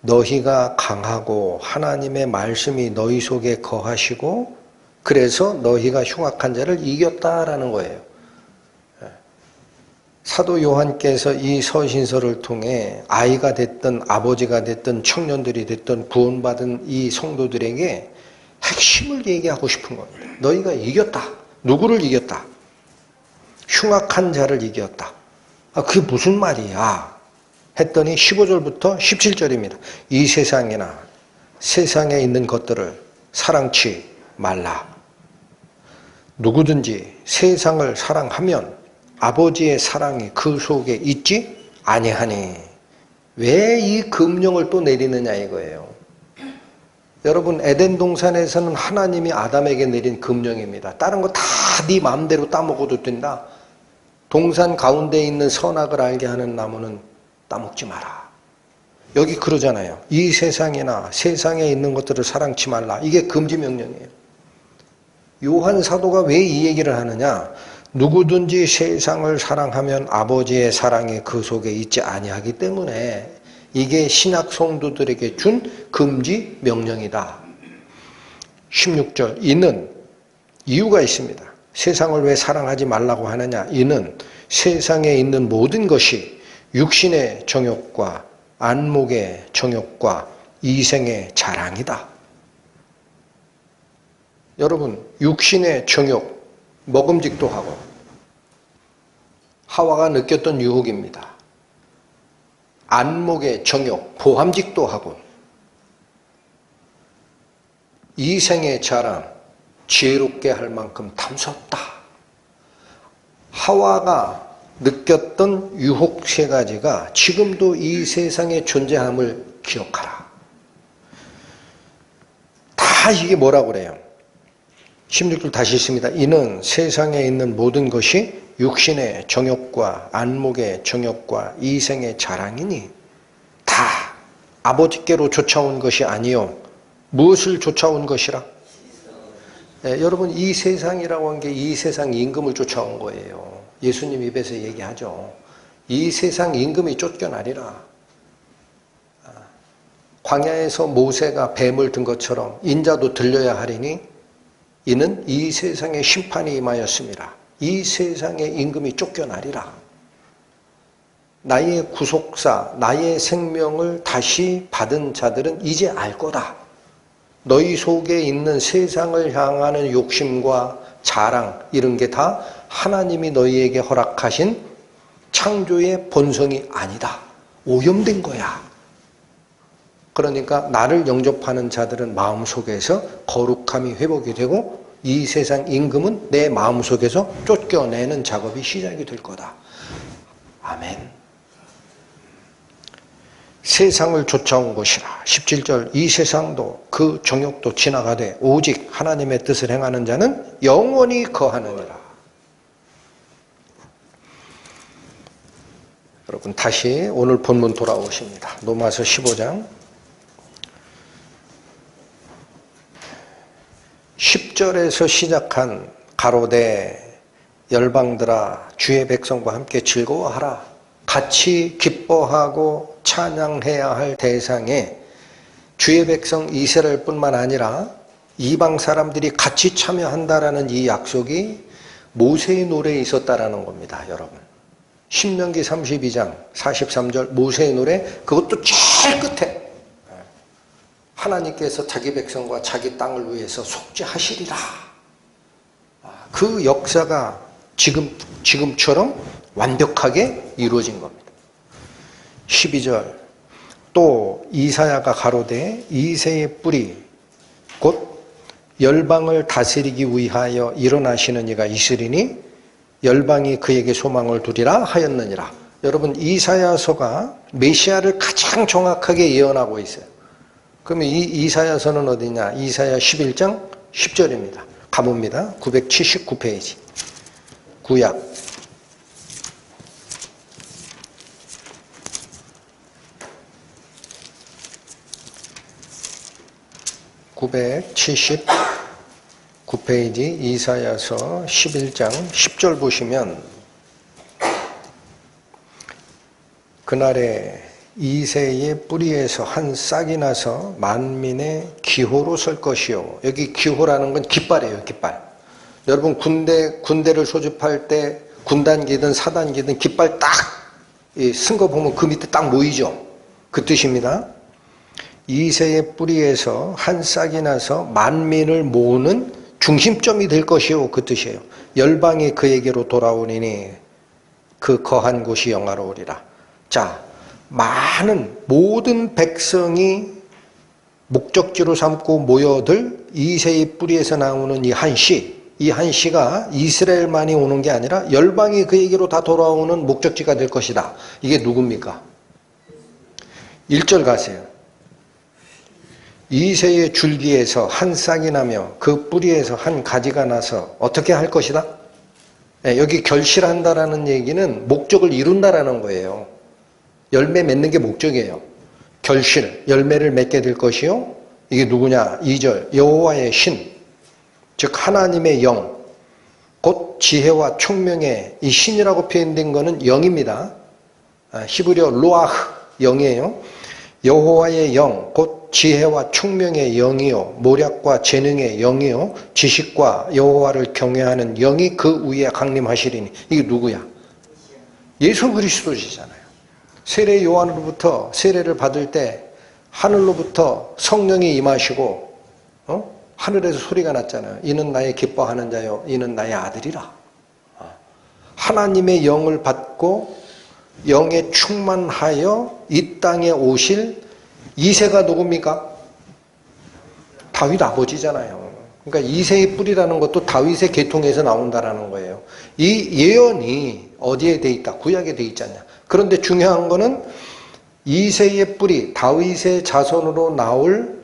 너희가 강하고 하나님의 말씀이 너희 속에 거하시고 그래서 너희가 흉악한 자를 이겼다라는 거예요. 사도 요한께서 이 서신서를 통해 아이가 됐든 아버지가 됐든 청년들이 됐든 구원받은 이 성도들에게 핵심을 얘기하고 싶은 겁니다. 너희가 이겼다. 누구를 이겼다? 흉악한 자를 이겼다. 그게 무슨 말이야? 했더니 15절부터 17절입니다. 이 세상이나 세상에 있는 것들을 사랑치 말라. 누구든지 세상을 사랑하면 아버지의 사랑이 그 속에 있지 아니하니. 왜 이 금령을 또 내리느냐 이거예요. 여러분 에덴 동산에서는 하나님이 아담에게 내린 금령입니다. 다른 거 다 네 마음대로 따먹어도 된다. 동산 가운데 있는 선악을 알게 하는 나무는 따먹지 마라. 여기 그러잖아요. 이 세상이나 세상에 있는 것들을 사랑치 말라. 이게 금지 명령이에요. 요한 사도가 왜 이 얘기를 하느냐? 누구든지 세상을 사랑하면 아버지의 사랑이 그 속에 있지 아니하기 때문에 이게 신약 성도들에게 준 금지 명령이다. 16절 이는 이유가 있습니다. 세상을 왜 사랑하지 말라고 하느냐? 이는 세상에 있는 모든 것이 육신의 정욕과 안목의 정욕과 이생의 자랑이다. 여러분 육신의 정욕 먹음직도 하고 하와가 느꼈던 유혹입니다. 안목의 정욕 보함직도 하고 이생의 자랑 지혜롭게 할 만큼 탐스럽다. 하와가 느꼈던 유혹 세 가지가 지금도 이 세상에 존재함을 기억하라. 다 이게 뭐라고 그래요? 16절 다시 있습니다. 이는 세상에 있는 모든 것이 육신의 정욕과 안목의 정욕과 이생의 자랑이니 다 아버지께로 쫓아온 것이 아니요 무엇을 쫓아온 것이라? 네, 여러분 이 세상이라고 한 게 이 세상 임금을 쫓아온 거예요. 예수님 입에서 얘기하죠. 이 세상 임금이 쫓겨나리라. 광야에서 모세가 뱀을 든 것처럼 인자도 들려야 하리니 이는 이 세상에 심판이 임하였습니다. 이 세상의 임금이 쫓겨나리라. 나의 구속사, 나의 생명을 다시 받은 자들은 이제 알 거다. 너희 속에 있는 세상을 향하는 욕심과 자랑 이런 게 다 하나님이 너희에게 허락하신 창조의 본성이 아니다. 오염된 거야. 그러니까 나를 영접하는 자들은 마음속에서 거룩함이 회복이 되고 이 세상 임금은 내 마음속에서 쫓겨내는 작업이 시작이 될 거다. 아멘. 세상을 쫓아온 것이라. 17절 이 세상도 그 정욕도 지나가되 오직 하나님의 뜻을 행하는 자는 영원히 거하느니라. 여러분 다시 오늘 본문 돌아오십니다. 로마서 15장 10절에서 시작한 가로되 열방들아 주의 백성과 함께 즐거워하라. 같이 기뻐하고 찬양해야 할 대상에 주의 백성 이스라엘뿐만 아니라 이방 사람들이 같이 참여한다라는 이 약속이 모세의 노래에 있었다라는 겁니다. 여러분 신명기 32장 43절 모세의 노래 그것도 제일 끝에 하나님께서 자기 백성과 자기 땅을 위해서 속죄하시리라. 그 역사가 지금처럼 완벽하게 이루어진 겁니다. 12절 또 이사야가 가로되 이새의 뿌리 곧 열방을 다스리기 위하여 일어나시는 이가 있으리니 열방이 그에게 소망을 두리라 하였느니라. 여러분 이사야서가 메시아를 가장 정확하게 예언하고 있어요. 그러면 이 이사야서는 어디냐? 이사야 11장 10절입니다. 가봅니다. 979페이지 구약 979페이지 이사야서 11장 10절 보시면 그날에 이새의 뿌리에서 한 싹이 나서 만민의 기호로 설 것이요. 여기 기호라는 건 깃발이에요. 깃발. 여러분 군대를 소집할 때 군단기든 사단기든 깃발 딱 쓴 거 보면 그 밑에 딱 모이죠. 그 뜻입니다. 이새의 뿌리에서 한 싹이 나서 만민을 모으는 중심점이 될 것이요. 그 뜻이에요. 열방이 그에게로 돌아오리니 그 거한 곳이 영화로우리라. 자, 많은 모든 백성이 목적지로 삼고 모여들 이새의 뿌리에서 나오는 이 한 시가 이스라엘만이 오는 게 아니라 열방이 그에게로 다 돌아오는 목적지가 될 것이다. 이게 누굽니까? 1절 가세요. 이새의 줄기에서 한 싹이 나며 그 뿌리에서 한 가지가 나서 어떻게 할 것이다? 여기 결실한다라는 얘기는 목적을 이룬다라는 거예요. 열매 맺는 게 목적이에요. 결실, 열매를 맺게 될 것이요. 이게 누구냐? 2절 여호와의 신, 즉 하나님의 영, 곧 지혜와 총명의 이 신이라고 표현된 것은 영입니다. 히브리어 루아흐, 영이에요. 여호와의 영, 곧 지혜와 총명의 영이요, 모략과 재능의 영이요, 지식과 여호와를 경외하는 영이 그 위에 강림하시리니. 이게 누구야? 예수 그리스도시잖아요. 세례 요한으로부터 세례를 받을 때 하늘로부터 성령이 임하시고 하늘에서 소리가 났잖아요. 이는 나의 기뻐하는 자요, 이는 나의 아들이라. 하나님의 영을 받고 영에 충만하여 이 땅에 오실 이새가 누굽니까? 다윗 아버지잖아요. 그러니까 이새의 뿌리라는 것도 다윗의 계통에서 나온다라는 거예요. 이 예언이 어디에 돼 있다? 구약에 돼 있지 않냐. 그런데 중요한 거는 이새의 뿌리, 다윗의 자손으로 나올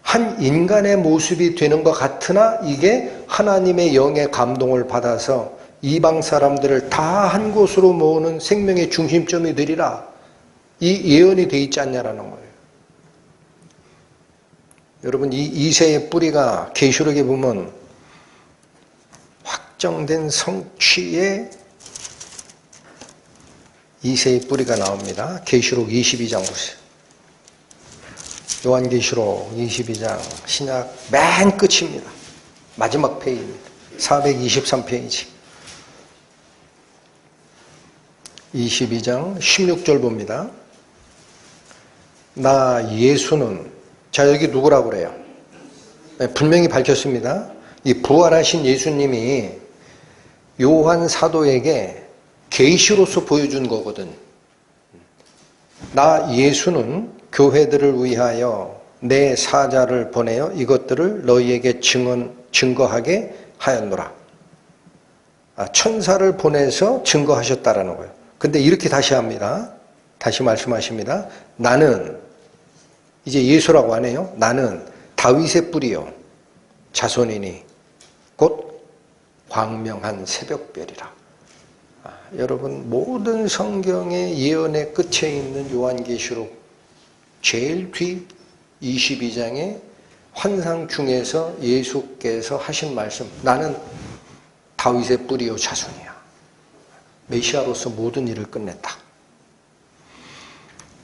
한 인간의 모습이 되는 것 같으나 이게 하나님의 영의 감동을 받아서 이방 사람들을 다 한 곳으로 모으는 생명의 중심점이 되리라. 이 예언이 돼 있지 않냐라는 거예요. 여러분 이 이새의 뿌리가 계시록에 보면 확정된 성취의 이새의 뿌리가 나옵니다. 계시록 22장 보세요. 요한계시록 22장 신약 맨 끝입니다. 마지막 페이지입니다. 423페이지 22장 16절 봅니다. 나 예수는, 자 여기 누구라고 그래요? 네, 분명히 밝혔습니다. 이 부활하신 예수님이 요한 사도에게 계시로서 보여준 거거든. 나 예수는 교회들을 위하여 내 사자를 보내어 이것들을 너희에게 증거하게 하였노라. 천사를 보내서 증거하셨다라는 거예요. 근데 이렇게 다시 합니다. 다시 말씀하십니다. 나는, 이제 예수라고 하네요. 나는 다윗의 뿌리요 자손이니 곧 광명한 새벽별이라. 여러분 모든 성경의 예언의 끝에 있는 요한계시록 제일 뒤 22장의 환상 중에서 예수께서 하신 말씀, 나는 다윗의 뿌리요 자손이야. 메시아로서 모든 일을 끝냈다.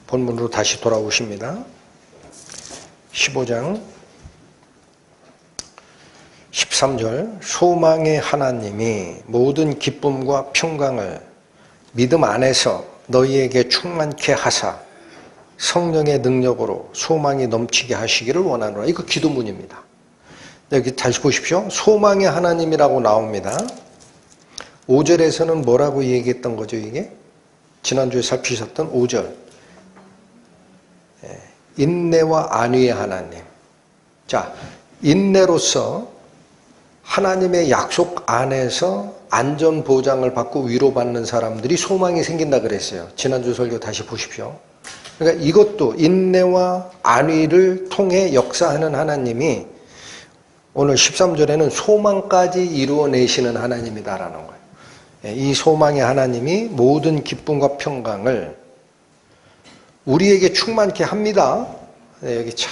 본문으로 다시 돌아오십니다. 15장 13절 소망의 하나님이 모든 기쁨과 평강을 믿음 안에서 너희에게 충만케 하사 성령의 능력으로 소망이 넘치게 하시기를 원하노라. 이거 기도문입니다. 여기 다시 보십시오. 소망의 하나님이라고 나옵니다. 5절에서는 뭐라고 얘기했던 거죠, 이게? 지난주에 살피셨던 5절. 인내와 안위의 하나님. 자, 인내로서 하나님의 약속 안에서 안전 보장을 받고 위로받는 사람들이 소망이 생긴다 그랬어요. 지난주 설교 다시 보십시오. 그러니까 이것도 인내와 안위를 통해 역사하는 하나님이 오늘 13절에는 소망까지 이루어내시는 하나님이다라는 거예요. 이 소망의 하나님이 모든 기쁨과 평강을 우리에게 충만케 합니다. 여기 참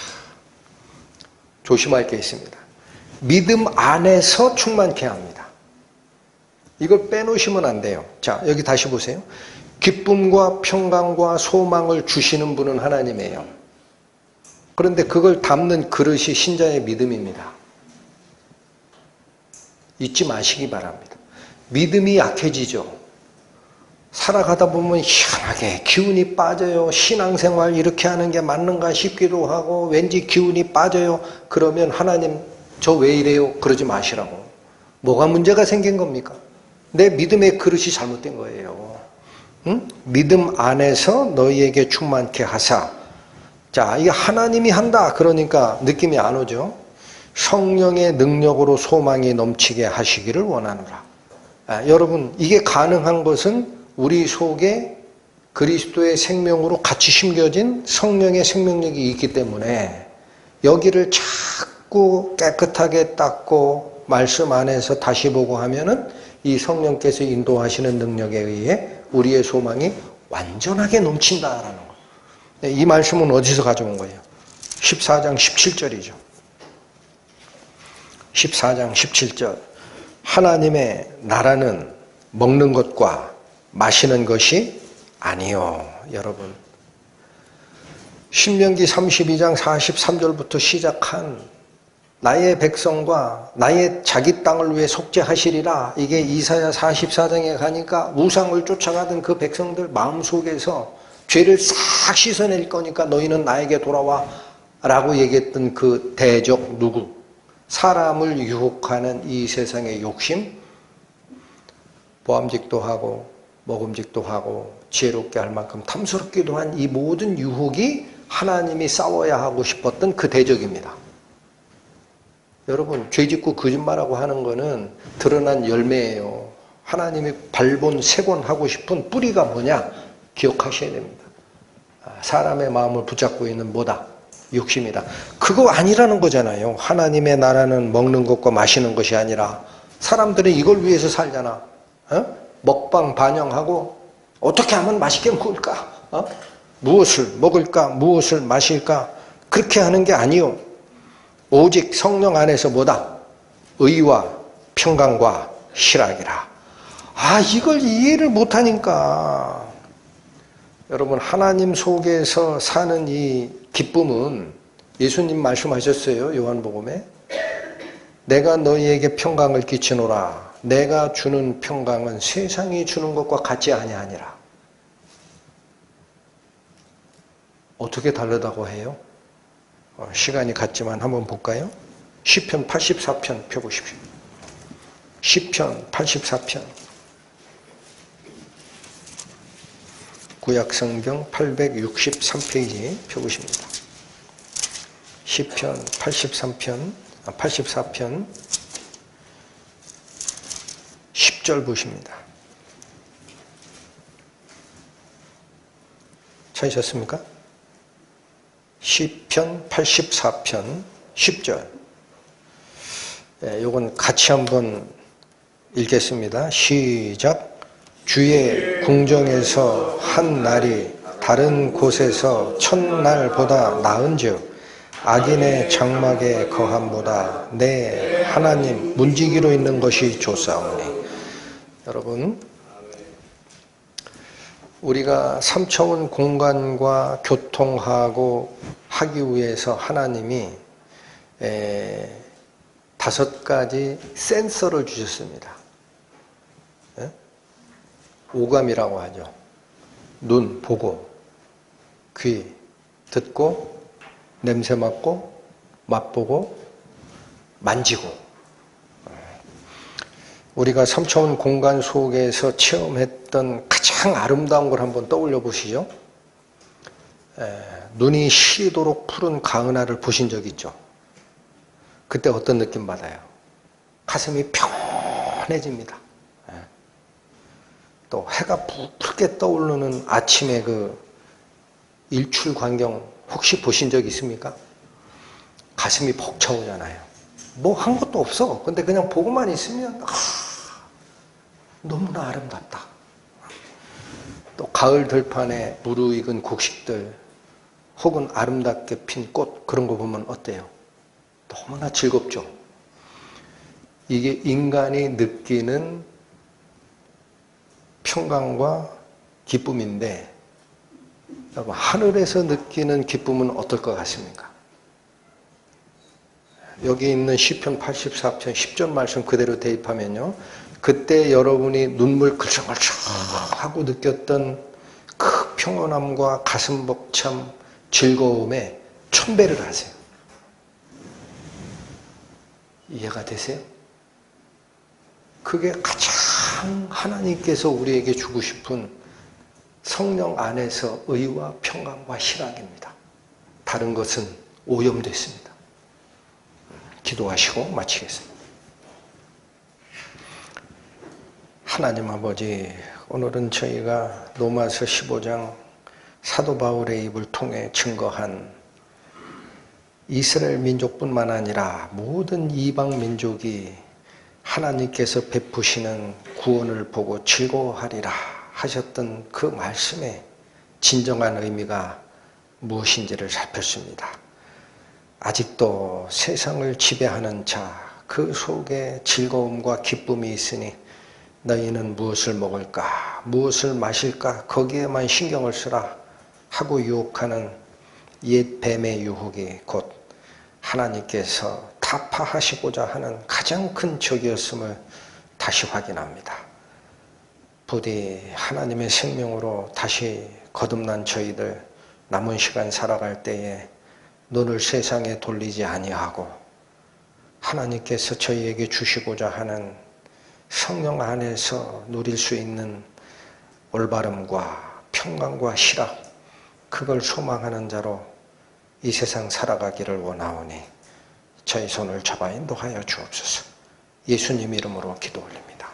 조심할 게 있습니다. 믿음 안에서 충만케 합니다. 이걸 빼놓으시면 안 돼요. 자, 여기 다시 보세요. 기쁨과 평강과 소망을 주시는 분은 하나님이에요. 그런데 그걸 담는 그릇이 신자의 믿음입니다. 잊지 마시기 바랍니다. 믿음이 약해지죠. 살아가다 보면 희한하게 기운이 빠져요. 신앙생활 이렇게 하는 게 맞는가 싶기도 하고 왠지 기운이 빠져요. 그러면 하나님 저 왜 이래요? 그러지 마시라고. 뭐가 문제가 생긴 겁니까? 내 믿음의 그릇이 잘못된 거예요. 응? 믿음 안에서 너희에게 충만케 하사. 자, 이게 하나님이 한다 그러니까 느낌이 안 오죠. 성령의 능력으로 소망이 넘치게 하시기를 원하노라. 여러분, 이게 가능한 것은 우리 속에 그리스도의 생명으로 같이 심겨진 성령의 생명력이 있기 때문에 여기를 자꾸 깨끗하게 닦고 말씀 안에서 다시 보고 하면은 이 성령께서 인도하시는 능력에 의해 우리의 소망이 완전하게 넘친다라는 거예요. 이 말씀은 어디서 가져온 거예요? 14장 17절이죠. 14장 17절. 하나님의 나라는 먹는 것과 마시는 것이 아니요. 여러분, 신명기 32장 43절부터 시작한 나의 백성과 나의 자기 땅을 위해 속죄하시리라. 이게 이사야 44장에 가니까 우상을 쫓아가던 그 백성들 마음속에서 죄를 싹 씻어낼 거니까 너희는 나에게 돌아와 라고 얘기했던 그 대적 누구? 사람을 유혹하는 이 세상의 욕심, 보암직도 하고 먹음직도 하고 지혜롭게 할 만큼 탐스럽기도 한 이 모든 유혹이 하나님이 싸워야 하고 싶었던 그 대적입니다. 여러분, 죄짓고 거짓말하고 하는 거는 드러난 열매예요. 하나님이 발본 세곤하고 싶은 뿌리가 뭐냐? 기억하셔야 됩니다. 사람의 마음을 붙잡고 있는 뭐다? 욕심이다. 그거 아니라는 거잖아요. 하나님의 나라는 먹는 것과 마시는 것이 아니라 사람들은 이걸 위해서 살잖아. 먹방 반영하고 어떻게 하면 맛있게 먹을까? 무엇을 먹을까? 무엇을 마실까? 그렇게 하는 게 아니요. 오직 성령 안에서 뭐다? 의와 평강과 희락이라. 이걸 이해를 못하니까. 여러분, 하나님 속에서 사는 이 기쁨은 예수님 말씀하셨어요. 요한복음에. 내가 너희에게 평강을 끼치노라. 내가 주는 평강은 세상이 주는 것과 같지 아니하니라. 어떻게 다르다고 해요? 시간이 같지만 한번 볼까요? 시편 84편 펴보십시오. 시편 84편. 구약성경 863페이지 펴보십니다. 시편 84편 10절 보십니다. 찾으셨습니까? 시편 84편 10절. 요건 같이 한번 읽겠습니다. 시작. 주의 궁정에서 한 날이 다른 곳에서 첫날보다 나은즉 악인의 장막에 거함보다 내 하나님 문지기로 있는 것이 좋사오니. 여러분, 우리가 3차원 공간과 교통하고 하기 위해서 하나님이 5가지 센서를 주셨습니다. 오감이라고 하죠. 눈 보고, 귀 듣고, 냄새 맡고, 맛보고, 만지고. 우리가 3차원 공간 속에서 체험했던 가장 아름다운 걸 한번 떠올려 보시죠. 눈이 시리도록 푸른 가은하를 보신 적 있죠? 그때 어떤 느낌 받아요? 가슴이 편해집니다. 또 해가 붉게 떠오르는 아침에 그 일출 광경 혹시 보신 적 있습니까? 가슴이 벅차오잖아요. 뭐 한 것도 없어. 근데 그냥 보고만 있으면 너무나 아름답다. 또 가을 들판에 무르익은 곡식들 혹은 아름답게 핀 꽃 그런 거 보면 어때요? 너무나 즐겁죠. 이게 인간이 느끼는 평강과 기쁨인데 여러분 하늘에서 느끼는 기쁨은 어떨 것 같습니까? 여기 있는 시편 84편 10절 말씀 그대로 대입하면요. 그때 여러분이 눈물 글썽글썽 하고 느꼈던 그 평온함과 가슴 벅참 즐거움에 1000배를 하세요. 이해가 되세요? 그게 가장 하나님께서 우리에게 주고 싶은 성령 안에서 의와 평강과 희락입니다. 다른 것은 오염됐습니다. 기도하시고 마치겠습니다. 하나님 아버지, 오늘은 저희가 로마서 15장 사도 바울의 입을 통해 증거한 이스라엘 민족뿐만 아니라 모든 이방 민족이 하나님께서 베푸시는 구원을 보고 즐거워하리라 하셨던 그 말씀의 진정한 의미가 무엇인지를 살폈습니다. 아직도 세상을 지배하는 자, 그 속에 즐거움과 기쁨이 있으니 너희는 무엇을 먹을까, 무엇을 마실까 거기에만 신경을 쓰라 하고 유혹하는 옛 뱀의 유혹이 곧 하나님께서 타파하시고자 하는 가장 큰 적이었음을 다시 확인합니다. 부디 하나님의 생명으로 다시 거듭난 저희들 남은 시간 살아갈 때에 눈을 세상에 돌리지 아니하고 하나님께서 저희에게 주시고자 하는 성령 안에서 누릴 수 있는 올바름과 평강과 희락, 그걸 소망하는 자로 이 세상 살아가기를 원하오니 저희 손을 잡아 인도하여 주옵소서. 예수님 이름으로 기도 올립니다.